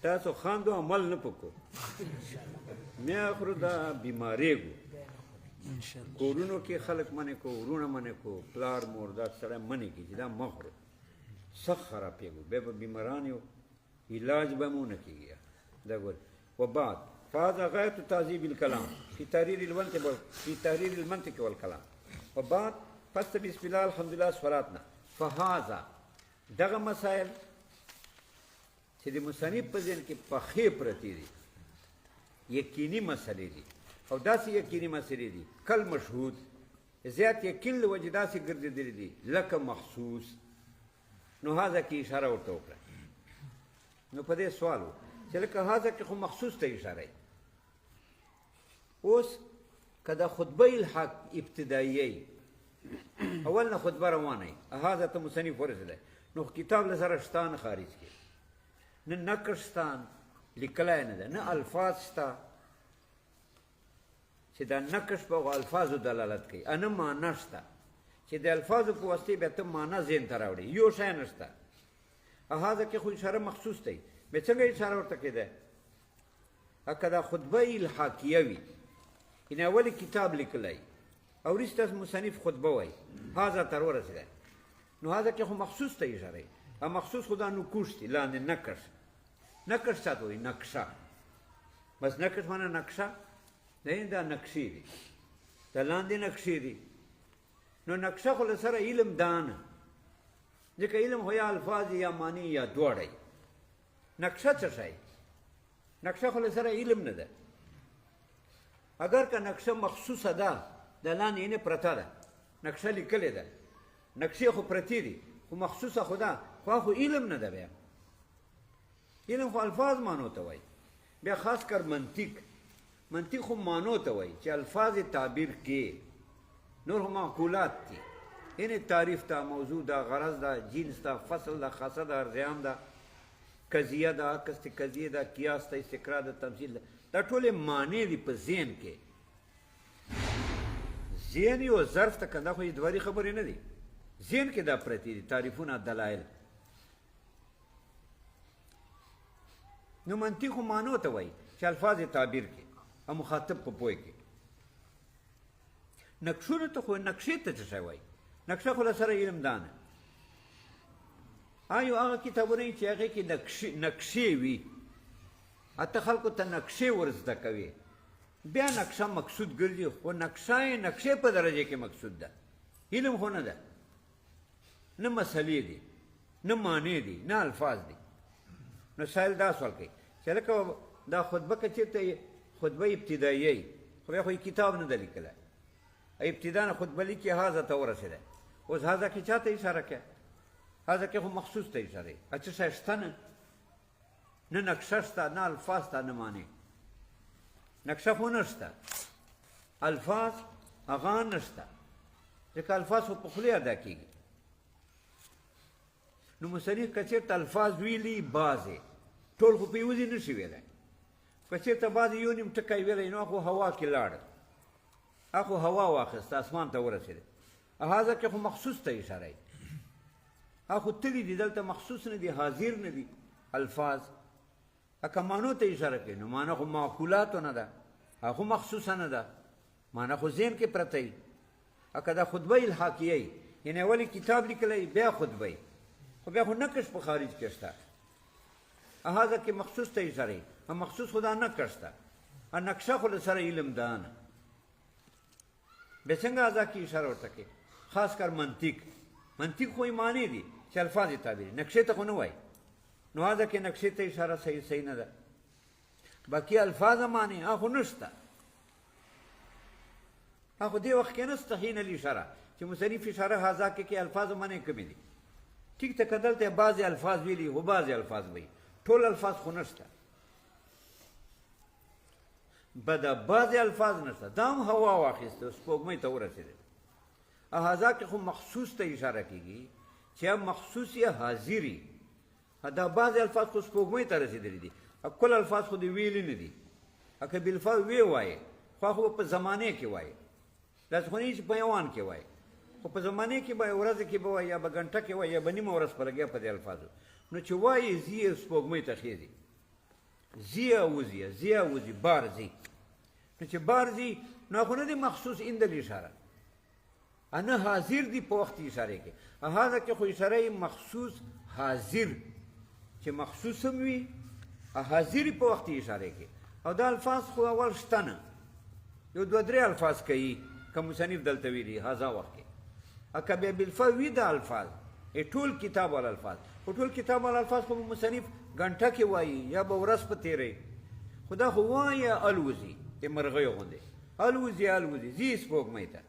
تاسو خاندو عمل نه پکو میاخرو دا بیماریږو کورونو کې خلک منې کو ورونه منې کو پلار مور دا سړی منې کړي چې دا مه خورو سخت خرابېږو بیا به بیماران یو علاج به مو نه کېږي دا ګورې وبعد فهذا غایة تعذیب الکلام فی تحریر المنطق والکلام وبعد پس بسم الله الحمدلله صلاتنا فهذا دغه مسائل چې د مصنف په ذهن کې پخې پرتې دي یقیني مسلې دي او داسې یقیني مسلې دي کل مشهود زیات یقین له وجې داسې ګرځېدلي دي لکه مخصوص نو هذا کې اشاره ورته وکړه نو په دې سوال و چې لکه هذا کې خو مخصوص ته اشاره اوس که د خطبه الحق ابتدایي اول نه خطبه روانه هذا ته مصنف ورسېدی نو کتاب له سره شته نه خارج کې نه نقش شته لیکلی نه ده نه الفاظ شته چې دا نقش په هغو الفاظو دلالت کوي نه معنا شته چې د الفاظو په واسطې بیا ته معنا ذهن ته راوړي یو شی نه شته هذا کې خو اشاره مخصوص دی بیا څنګه اشاره ورته کېده که دا خطبه الحاکیه وي یعنې اولې کتاب لیکلی او وروسته مصنف خطبه وایي هذا تر ورسېده نو هذا کې خو مخصوص ته اشاره یي مخصوص خو دا نقوش دي لاندې نقش نقش څه ته وایي نقشه بس نقش معنی نقشه نه دا نقشې دي دا لاندې نقشې دي نو نقشه خو له سره علم دا نه ځکه علم خو یا الفاظ یا معنی یا دواړه نقشه څه شی نقشه خو له سره علم نه ده اگر که نقشه مخصوصه ده د لاندې یې پرته ده نقشه لیکلې ده نقشې خو پرتې دي خو مخصوصه خو ده خو علم نه ده بیا علم خو الفاظ معنو ته وایي بیا خاص کر منطق خو معنو ته وایي چې الفاظ تعبیر کې نور هم معقولات دي یعنې تعریف ده موضوع ده غرض ده جنس ده فصل ده خاصه ده ارزیام ده قضیه ده عکس د قضیې ده قیاس ده استقرا ده تمثیل ده دا ټولې معنی دي په ذهن کې ذهن یو ظرف ته کنده خو یې دواري خبرې نه دي ذهن کې دا پرتې دي تعریفونه دلایل نو منطق خو معنو ته وایي چې الفاظ تعبیر کې او مخاطب په پوهې کې نقشونو ته خو نقشې ته څه شی وایي نقشه خو له سره علم دا نه یو هغه کتابونه چې هغې کې نقشې وي اته خلکو ته نقشې ور زده کوي بیا نقشه مقصود ګرځي خو نقشې په درجه کې مقصود ده علم خو نه ده نه مسلې دي نه معنی دي نه الفاظ دي نو سائل دا سوال کوي چې لکه دا خطبه که چېرته خطبه ابتدایي خو بیا خو کتاب نه ده لیکلی ابتدا نه خطبه لیکي هذا ته ورسېده اوس هذا کې چا ته اشاره کوي هذا کې خو مخصوص ته اشاره یي څه شی شته نه نقشه شته نه الفاظ شته نه معنی نقشه خو نه شته الفاظ هغه نه شته ځکه الفاظ خو په خولې ادا کېږي نو مصنف که چېرته الفاظ ویلي بعضې ټول خو په یوځې نه شي ویلی که چېرته بعضې یو نیم ټکی ویلی نو هغه هوا کې لاړ هغه هوا واخیسته اسمان ته ورسېده هذا کې خو مخصوص ته اشاره یي هغه خو تلي دي دلته مخصوص نه دي حاضر نه دي الفاظ که معنو ته اشاره کوي نو معنی خو معقولاتو نه ده هغه خو مخصوصه نه ده معنی خو ذهن کې پرته یي که دا خطبه الحاکیه یي یعنې اولې کتاب لیکلی بیا خطبه یي خو بیا خو نقش په خارج کې شته هغه کې مخصوص ته اشاره یي مخصوص خو دا نقش شته نقشه خو له سره علم ده نه بیا څنګه هغه کې اشاره ورته کوي خاص کر منطق خو یې معنی دي چې الفاظ یې تعبیري نقشې ته خو نه وایي نو هذا کې نقشې ته اشاره صحیح نه ده باقي الفاظ معنی هغه نشته هغه دې وخت کې نشته حین الاشاره چې مصنف اشاره هذا کې الفاظ معنی کمی دي ټیک ته کدلته بعضې الفاظ ویلي خو بعضې الفاظ وایي ټول الفاظ خو نشته بده بعضې الفاظ نشته دا هم هوا واخیسته سپوږمۍ ته ورسېده هذا کې خو مخصوص ته اشاره کېږي چې مخصوص یا حاضري دا بعضې الفاظ خو سپوږمۍ ته رسېدلي دي کل الفاظ خو دې ویلي نه دي که بالفعل وی وایې خو هغه په زمانې کې وایې داسې خو نه چې په یوان کې وایې خو په زمانې کې به ورځ کې به وایي یا به ګنټه کې وایي یا به نیمه ورځ په لګیا په دې الفاظو نو چې وایي ځي سپوږمۍ ته خېږي ځي اوځي ځي اوځي بار ځي نو چې بار ځي نو خو نه دي مخصوص عند الاشاره نه حاضر دي په وخت اشاره کې هغه کې خو اشاره مخصوص حاضر چې مخصوص هم وي حاضر په وخت اشاره کې او دا الفاظ خو اول شته نه یو دوه درې الفاظ کوي که مصنف دلته ویلي هذا وخت کې که بیا بالفعل وي دا الفاظ ټول کتاب والا الفاظ خو ټول کتاب والا الفاظ خو مصنف ګنټه کې وایي یا به ورځ په تېرئ خو دا خو وایه الوځي د مرغیو غوندې الوځي الوځي ځي سپوږمۍ ته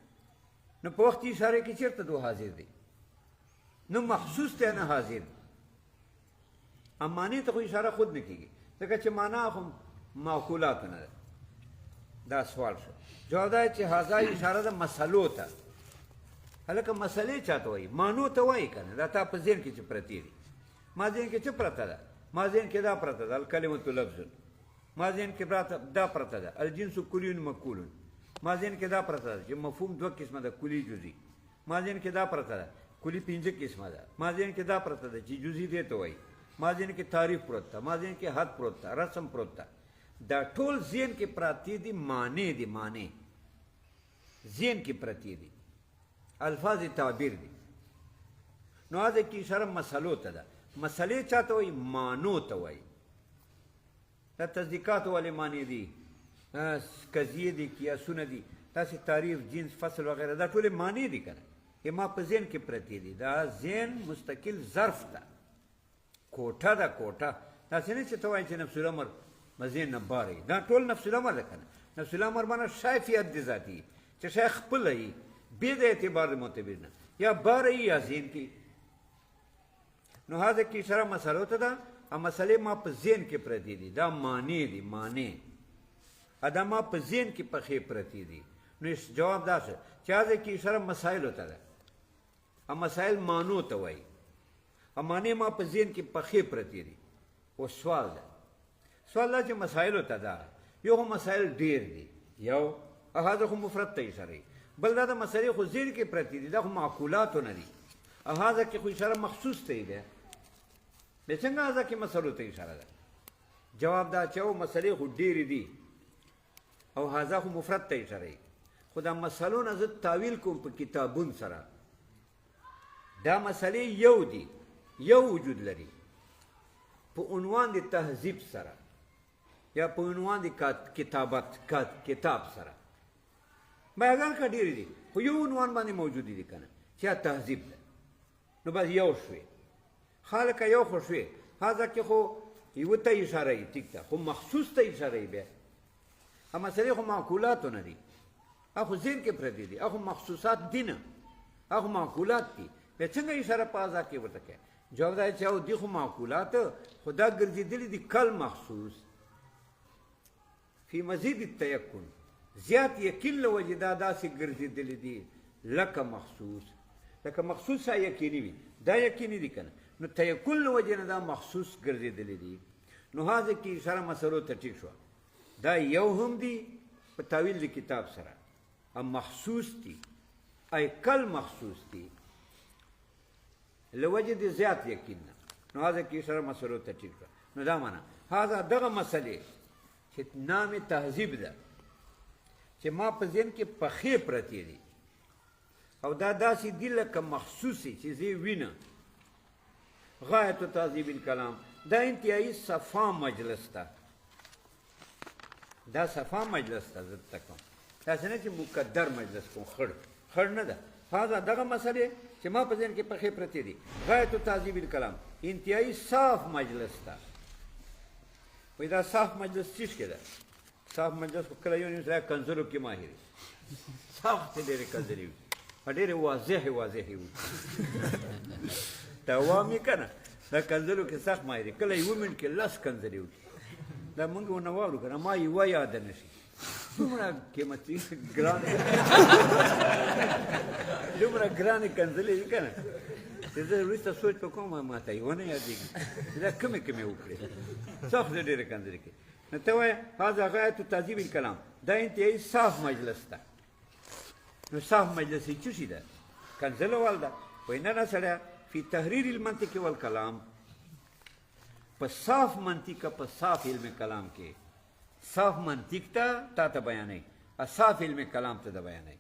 نو په وخت اشاره کې چېرته دو حاضر دی نو مخصوص ته نه حاضر معنی ته خو اشاره خود نه کېږي ځکه چې معنا خو معقولات نه ده دا سوال شو جواب دا چې هذا اشاره ده مسلو ته هلکه مسلې چاته وایي مانو ته وایي که نه دا تا په ذهن کې چې پرتې دي ما ذهن کې څه پرته ده ما ذهن کې دا پرته ده الکلمة لفظ ما ذهن کې دا پرته ده الجنس کلی مقول ما ذهن کې دا پرته ده چې مفهوم دوه قسمه ده کلی جزئی ما ذهن کې دا پرته ده کلی پنځه قسمه ده ما ذهن کې دا پرته ده چې جزئی دې ته وایي ما ذهن کې تعریف پروت ده ما ذهن کې حد پروت ده رسم پروت ده دا ټول ذهن کې پراتی دي معنی دي معنی ذهن کې پراتی دي الفاظ تعبیر دي نو هذا کې اشاره مسلو ته ده مسلې چاته وایي مانو ته وایي دا تصدیقات والے معنی دي قضیې دي قیاسونه دي داسې تعریف جنس فصل وغیره دا ټولې معنی دي که نه ما په ذهن کې پرتې دي دا ذهن مستقل ظرف ده کوټه ده کوټه داسې نه چې ته وایې چې نفس الامر ذهن نه باري دا ټول نفس الامر ده که نه نفس الامر باندې شایفیت دي ذاتي چې شی خپله وي بې د اعتبار د معتبر نه یا باره وي یا ذهن کې نو هذا کې اشاره مسلو ته ده مسلې ما په ذهن کې پرتې دي دا معنی دي معنی دا ما په ذهن کې پخې پرتې دي نو جواب دا شو چې هذا کې اشاره مسایلو ته ده مسایل مانو ته وایي معنی ما په ذهن کې پخې پرتې دي او سوال ده سوال دا چې مسایلو ته ده یو خو مسایل ډېر دي یو هذا خو مفرد ته اشاره بل دا د مسلې خو ذهن کې پرتې دي دا خو معقولاتو نه دي هذا کې خو اشاره مخصوص ته ده بیا څنګه هذا کې مسلو ته اشاره ده جواب دا چې او مسلې خو ډېرې دي او هذا خو مفرد ته اشاره خو دا مسلو نه زه تاویل کوم په کتابون سره دا مسلې یو دي یو وجود لري په عنوان د تهذیب سره یا په عنوان د کتابت کتاب سره بیاګان که ډېرې دي خو یو عنوان باندې موجودې دي که نه چې تهذیب ده نو بس یو شوې خالقه یو خو شوې هذا کې خو یوه ته اشاره یي ټیک ده خو مخصوص ته اشاره یي بیا مسلې خو معقولاتو نه دي هغه ذهن کې پرتې دي هغه مخصوصات دي نه هغه معقولات دي بیا څنګه اشاره په هذا کې ورته کوي جواب دا چې او دي خو معقولات خو دا ګرځېدلي دي کل مخصوص فی مزید التیقن زیات یقین له وجې دا داسې ګرځېدلي دي لکه مخصوص یقیني وي دا یقیني دي که نه نو تیقن له وجې نه دا مخصوص ګرځېدلي دي نو هذا کې اشاره مسلو ته ټیک شوه دا یو هم دي په تاویل د کتاب سره مخصوص دي ای کل مخصوص دي له وجې د زیات یقین نه نو هذا کې اشاره مسلو ته ټیک شوه نو دا معنا هذا دغه مسلې چې نام تهذیب ده چې ما په ذهن کې پخې پرتې دي او دا داسې دي لکه مخصوصي چې زه وینم غایت تهذیب الکلام دا انتهایی صفا مجلس ته دا صفا مجلس ته زه ته کوم داسې نه چې مقدر مجلس کوم خړ نه ده هذا دغه مسئله چې ما په ذهن کې پخې پرتې دي غایت تعذیب الکلام انتهایی صاف مجلس ته وای دا صاف مجلس څه کې ده صاف مجلس خو کله یو نه ځای کنځلو کې ماهر صاف ته ډېرې کنځلې ډېرې واضح وي دا وامي که نه دا کنځلو کې سخت ماهر کله یو منټ کې لس کنځلې وکړي دا موږ ونه واورو که نه ما یوه یاده نه شي دومره قیمتي ګرانې کنځلې وي که نه چې زه وروسته سوچ په کوم ما ته یې ونه یادېږي چې دا کمې وکړې سخت ډېرې کنځلې کوي نو ته وایه هذا غایت تعذیب الکلام دا انتهایی صاف مجلس ده نو صاف مجلس یې څه شي ده کنځله وال ده وایي نه نه سړیه فی تحریر المنطق والکلام په صاف منطق په صاف علم کلام کې صاف منطق ته تا بیانوي صاف علم کلام ته د بیانوي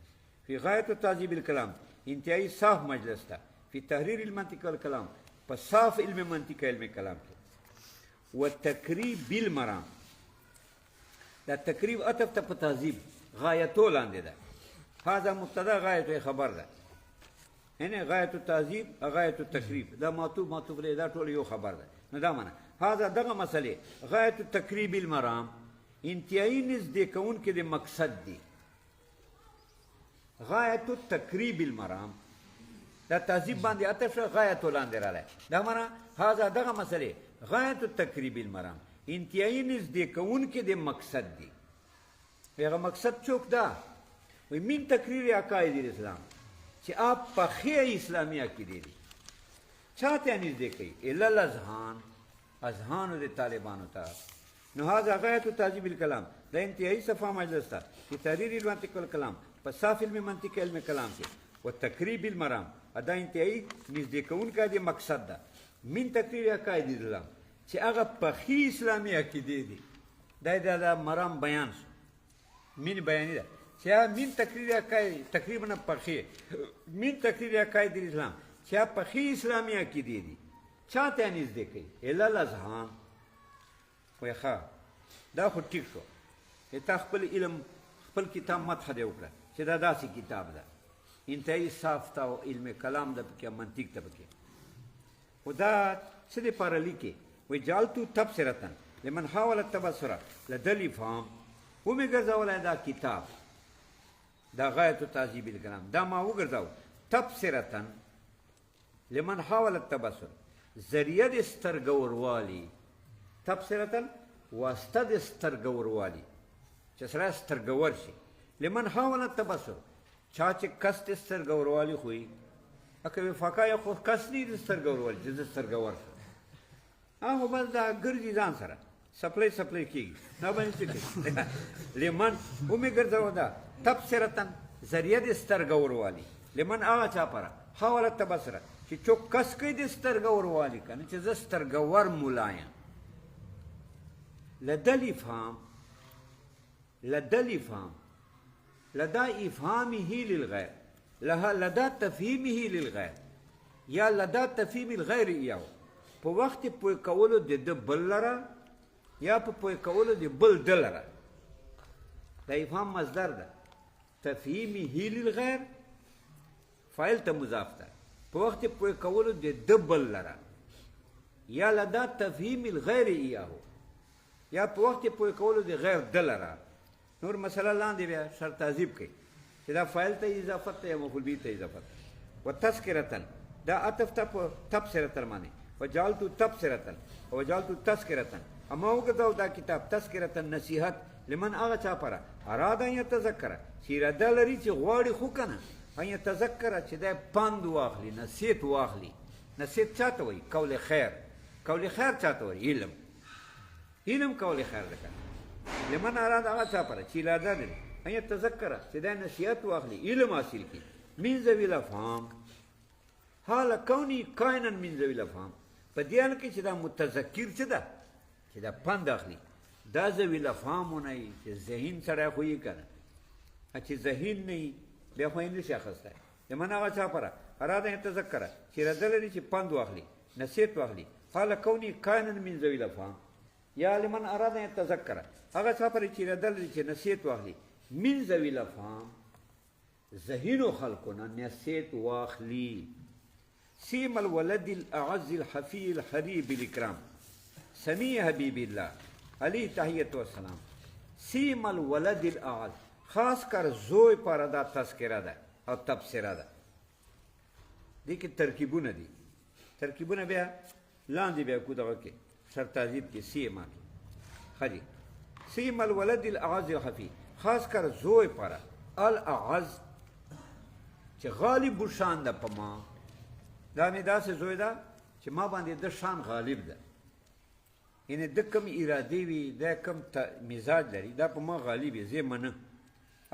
فی غایت تعذیب الکلام انتهایی صاف مجلس ته فی تحریر المنطق والکلام په صاف علم منطق علم کلام کې و تقریب بالمرام دا تقریب عطف ته په تعذیب غایتو لاندې ده هذا مبتدا غایت خبر ده یعنی غایت التعذیب غایت التقریب دا معطوف له دا ټول یو خبر ده نو دا معنا هذا دغه مسئله غایت التقریب المرام انتهایی نزدې کوونکې د مقصد دی غایت التقریب المرام دا تعذیب باندې عطف غایت لاندې راغلی دا معنا هذا دغه مسئله غایت التقریب المرام انتهایی نزدې کوونکې د مقصد دی هغه مقصد څوک ده وی من تقریر عقاید الاسلام چې آپ پخې اسلامي عقیدې دي چاته نږدې کوي الا الاذهان اذهانو د طالبانو ته نو هذا غایت تعذیب الکلام دا انتهایی صفا مجلس ته چې تحریر المنطق والکلام په صاف علم منطق علم کلام کې و تقریب المرام دا انتهایی نږدې کوونکی د مقصد ده من تقریر عقاید الاسلام چې هغه پخې اسلامي عقیدې دي دا مرام بیان شو من بیانې ده چې من تقریر عقاید تقریبا پخې من تقریر عقاید الاسلام چې پخې اسلامي عقیدې دي چاته نږدې کوي الا الاذهان وایي ښه دا خو ټیک شو تا خپل علم خپل کتاب مدح دی وکړه چې دا داسې کتاب ده انتهایی صاف ته او علم کلام ده پکې منطق ده پکې خو دا څه دپاره لیکې وایي جعلتو تبصرة لمن حاول التبصر لدى الافهام ومې ګرځولی دا کتاب دا غایت تعذیب الکلام دا ما وګرځاو تبصرة لمن حاول التبصر ذریعه د سترګوروالي تبصرة واسطه د سترګوروالي چې سره سترګور شي لمن حاول التبصر چا چې کس د سترګوروالي خو وي اکه فقا یا خو کس نه د سترګوروالي چې د سترګور هغه بس دا ګرځي ځان سره سپلای کېږي نه باندې څه کوي لمن ومې ګرځاو دا تبصرة ذریعه د سترګوروالي لمن هغه چا پره حاول التبصر چې څوک کس کوي د سترګوروالي که نه چې زه سترګور ملا یم لدى الافهام لدى افهامه للغير لدى تفهيمه للغير یا لدى تفهيم الغير ایاو په وخت پوی کولو د بل لره یا په پوی کولو د بل د لره دا افهام مصدر ده تفهیمه للغیر فاعل ته مضاف ده په وخت پوی کولو د بل لره یا لدا تفهیم الغیر ایاهو یا په وخت پوی کولو د غیر د لره نور مسله لاندې بیا شرط تعذیب کوي چې دا فاعل ته اضافت ته یا مفعول به ته اضافت و تذکرة دا عطف ته په تبصرة باندې وجعلت تبصرة وجعلت تذکرة اما وګرځاو دا کتاب تذکرة نصیحت لمن هغه چا پره اراد ان یتذکر چې اراده لري چې غواړي خو که نه ان یتذکر چې دی پند واخلي نصیحت واخلي نصیحت چا ته وایي قول خیر قول خیر چا ته وایي علم قول خیر ده که لمن اراد هغه چا پره چې اراده لري ان یتذکر چې دی نصیحت واخلي علم حاصل کړي من ذوي الافهام حال کونی کائنا من ذوي الافهام په دې حال کې چې دا متذکر څه ده چې دا پند اخلي دا ذوي الافهامونه یي چې ذهین سړی خو یې که نه چې ذهین نه یي بیا خو یې نشي اخیستی لمن هغه چا پره اراده یتذکره چې اراده لري چې پند واخلي نصیحت واخلي حال کونی کائنا من ذوي الافهام یا لمن اراده یتذکره هغه چا پره چې اراده لري چې نصیحت واخلي من ذوي الافهام ذهینو خلقنا نسیت واخلی سیم الولد الاعز الحفی الحریب الاکرام سمی حبیب اللہ علی تحیت و سلام سیم الولد الاعز خاص کر زوی پر دا تذکرہ دا او تبصرہ دا دیکھ ترکیبونه دی ترکیبونه بیا لاندې بیا کو دغه کې شرط تعزیب کې سیما خدي سیم الولد الاعز الحفی خاص کر زوی پر الاعز چې غالب شان ده په ما دا مې داسې زوی ده چې ما باندې د شان غالب ده یعنی د کم ارادې وي د کم مزاج لري دا په ما غالب یې زه منه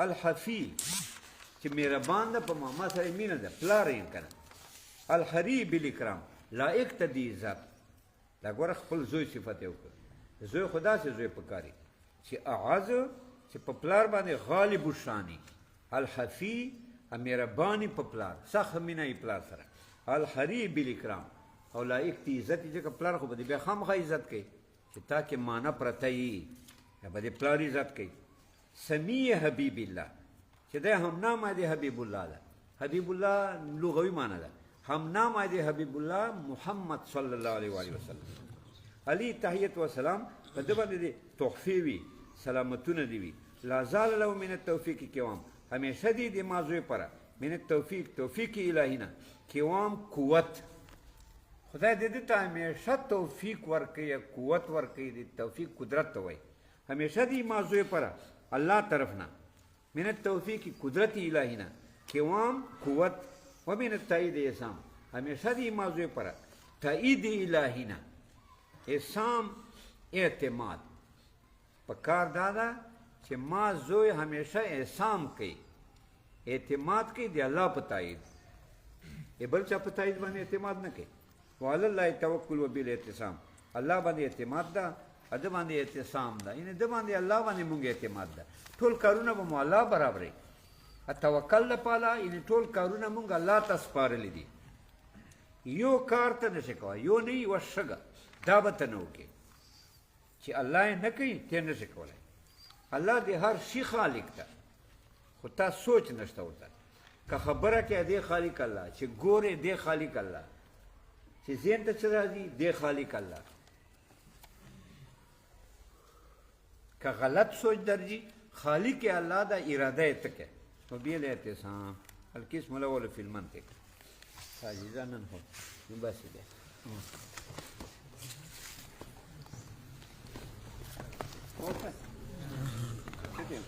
الحفی چې مهربان ده په ما سره مینه ده پلار یې کنه الحریب الاکرام لایق ته دی عزت دا ګوره خپل زوی صفت یې وکړه زوی خدا سے زوی پکاري چې اعز چې په پلار باندې غالب الشانی الحفی مهربانی په پلار سخت مینه یې پلار سره الحریب الاکرام او لایق تی عزت چې پلار خو به بیا خامخا عزت کوي چې تا کې معنا پرته یي یا به پلار عزت کوي سمی حبیب الله چې دا هم نامه دی حبیب الله ده حبیب الله لغوي معنا ده هم نامه دی حبیب الله محمد صلی الله علیه و آله وسلم علی تحیت و سلام په دې باندې تحفې وي سلامتونه دی وي لا زال له من التوفیق قوام همیشه دی د موضوع پر من التوفیق توفیق الهی نه قوام قوت خدای دې ته همیشه توفیق ورکړي قوت ورکړي د توفیق قدرت وای همیشه دی موضوع پر الله طرف نه من التوفیق قدرت الهی نه قوام قوت ومن التایید اسام همیشه دی موضوع پر تایید الهی نه اسام اعتماد پکار دادا چې ما زوی همیشه احسام کوي اعتماد کوي دی الله په تایید بل چا په تایید باندې اعتماد نه کوي وعلى الله توکل وبالاعتصام الله باندې اعتماد ده اد باندې اعتصام ده یعنی د باندې الله باندې مونږ اعتماد ده ټول کارونه به مو الله برابرې توکل لپاره یعنی ټول کارونه مونږ الله ته سپارلي دي یو کار ته نشي کوه یو نه یو شګه دا به ته نه وکړې چې الله یې نه کوي ته نشي کولی الله د هر شي خالق ده خو تا سوچ نشته ورته که خبره کې دی خالق الله چې ګورې دی خالق الله چې ذهن ته څه راځي دی خالق الله که غلط سوچ درځي خالق الله دا اراده یې ته کوي وبالاعتصام القسم الاول في المنطق عزیزان هو بس ده اوكي كده